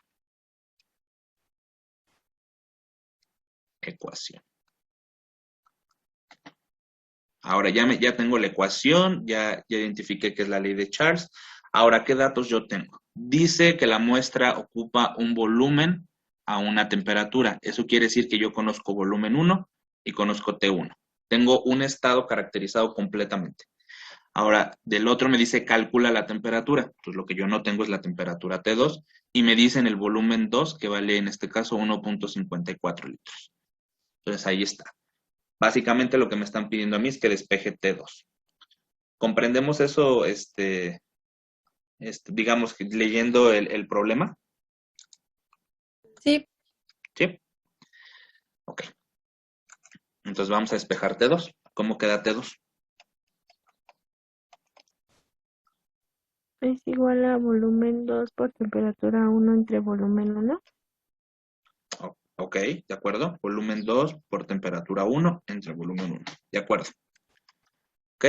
Ecuación. Ahora ya tengo la ecuación, ya identifiqué que es la ley de Charles. Ahora, ¿qué datos yo tengo? Dice que la muestra ocupa un volumen a una temperatura. Eso quiere decir que yo conozco volumen 1 y conozco T1. Tengo un estado caracterizado completamente. Ahora, del otro me dice calcula la temperatura. Pues lo que yo no tengo es la temperatura T2 y me dicen el volumen 2, que vale en este caso 1.54 litros. Entonces ahí está. Básicamente lo que me están pidiendo a mí es que despeje T2. ¿Comprendemos eso, digamos, leyendo el problema? Sí. ¿Sí? Ok. Entonces vamos a despejar T2. ¿Cómo queda T2? Es igual a volumen 2 por temperatura 1 entre volumen 1. Ok, de acuerdo. Volumen 2 por temperatura 1 entre volumen 1. De acuerdo. Ok.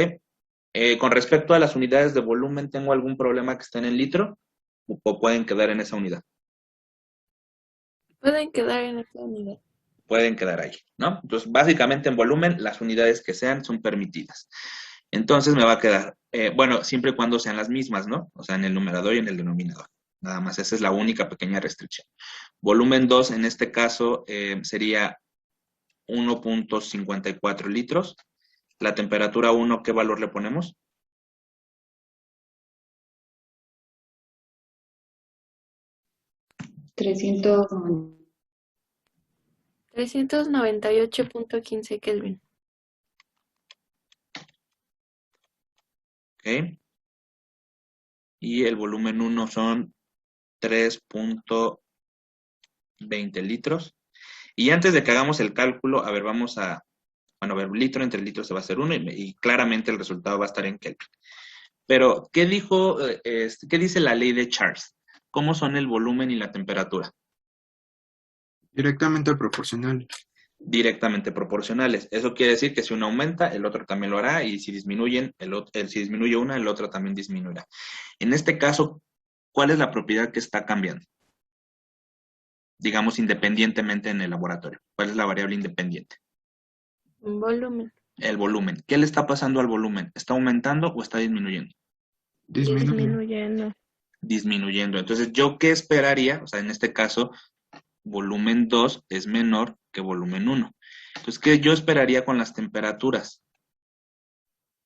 Con respecto a las unidades de volumen, ¿tengo algún problema que estén en litro? ¿O pueden quedar en esa unidad? Pueden quedar en esta unidad. Pueden quedar ahí, ¿no? Entonces, básicamente en volumen, las unidades que sean son permitidas. Entonces me va a quedar, bueno, siempre y cuando sean las mismas, ¿no? O sea, en el numerador y en el denominador. Nada más, esa es la única pequeña restricción. Volumen 2, en este caso, sería 1.54 litros. La temperatura 1, ¿qué valor le ponemos? 398.15 Kelvin. Ok. Y el volumen 1 son 3.20 litros. Y antes de que hagamos el cálculo, a ver, vamos a, bueno, a ver, litro entre litro se va a hacer 1 y claramente el resultado va a estar en Kelvin. Pero, ¿qué dijo, qué dice la ley de Charles? ¿Cómo son el volumen y la temperatura? Directamente proporcional. Directamente proporcionales. Eso quiere decir que si uno aumenta, el otro también lo hará, y si disminuyen, si disminuye una, el otro también disminuirá. En este caso, ¿cuál es la propiedad que está cambiando? Digamos, independientemente en el laboratorio. ¿Cuál es la variable independiente? Volumen. El volumen. ¿Qué le está pasando al volumen? ¿Está aumentando o está disminuyendo? Disminuyendo. Disminuyendo. Entonces, ¿yo qué esperaría? O sea, en este caso, volumen 2 es menor que volumen 1. Entonces, ¿qué yo esperaría con las temperaturas?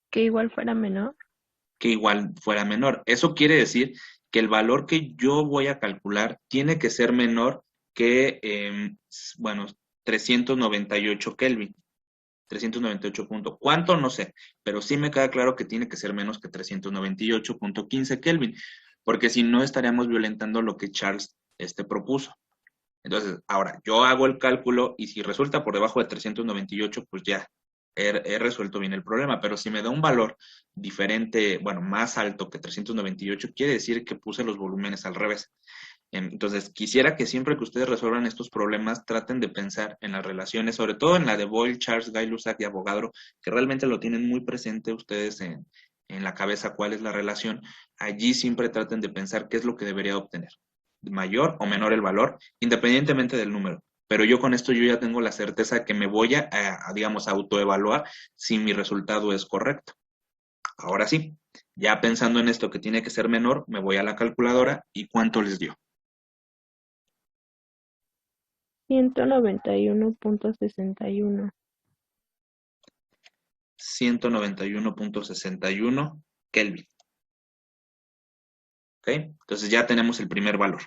Que igual fuera menor. Que igual fuera menor. Eso quiere decir que el valor que yo voy a calcular tiene que ser menor que, bueno, 398 Kelvin. 398 punto. ¿Cuánto? No sé, pero sí me queda claro que tiene que ser menos que 398.15 Kelvin, porque si no estaríamos violentando lo que Charles propuso. Entonces, ahora, yo hago el cálculo y si resulta por debajo de 398, pues ya he resuelto bien el problema, pero si me da un valor diferente, bueno, más alto que 398, quiere decir que puse los volúmenes al revés. Entonces, quisiera que siempre que ustedes resuelvan estos problemas, traten de pensar en las relaciones, sobre todo en la de Boyle, Charles, Gay-Lussac y Avogadro, que realmente lo tienen muy presente ustedes en la cabeza cuál es la relación. Allí siempre traten de pensar qué es lo que debería obtener, mayor o menor el valor, independientemente del número. Pero yo con esto yo ya tengo la certeza que me voy digamos, autoevaluar si mi resultado es correcto. Ahora sí, ya pensando en esto que tiene que ser menor, me voy a la calculadora y ¿cuánto les dio? 191.61. 191.61 Kelvin. ¿Ok? Entonces ya tenemos el primer valor.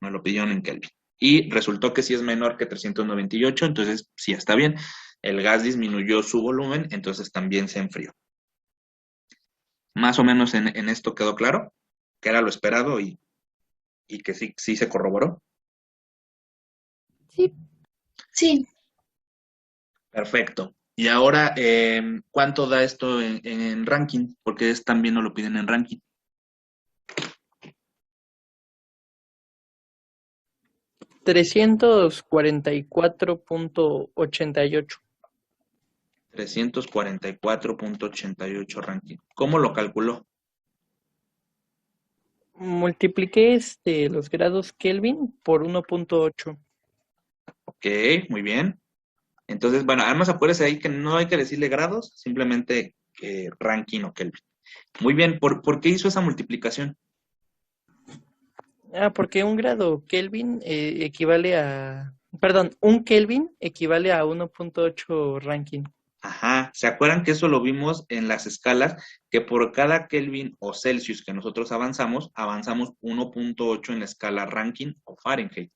Nos lo pidieron en Kelvin. Y resultó que sí es menor que 398, entonces sí está bien. El gas disminuyó su volumen, entonces también se enfrió. Más o menos en esto quedó claro, que era lo esperado y que sí se corroboró. Sí. Sí, Perfecto. Y ahora, ¿cuánto da esto en ranking? Porque también nos lo piden en ranking. 344.88. 344.88 ranking. ¿Cómo lo calculó? Multipliqué los grados Kelvin por 1.8. Ok, muy bien. Entonces, bueno, además acuérdese ahí que no hay que decirle grados, simplemente ranking o Kelvin. Muy bien, ¿por qué hizo esa multiplicación? Porque un grado Kelvin equivale a... Perdón, un Kelvin equivale a 1.8 ranking. Ajá, ¿se acuerdan que eso lo vimos en las escalas? Que por cada Kelvin o Celsius que nosotros avanzamos 1.8 en la escala ranking o Fahrenheit.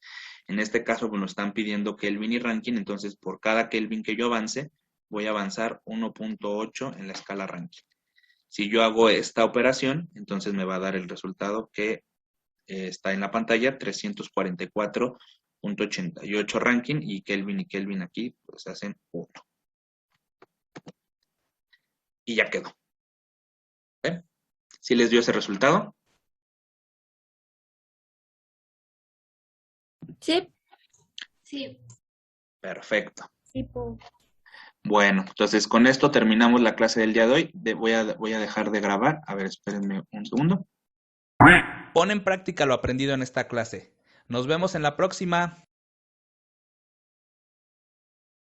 En este caso, pues, nos están pidiendo Kelvin y ranking, entonces por cada Kelvin que yo avance, voy a avanzar 1.8 en la escala ranking. Si yo hago esta operación, entonces me va a dar el resultado que está en la pantalla, 344.88 ranking, y Kelvin aquí pues hacen 1. Y ya quedó. ¿Ven? ¿Sí les dio ese resultado? Sí. sí. Perfecto. Sí, po. Bueno, entonces con esto terminamos la clase del día de hoy. Voy a dejar de grabar. A ver, espérenme un segundo. Pon en práctica lo aprendido en esta clase. Nos vemos en la próxima.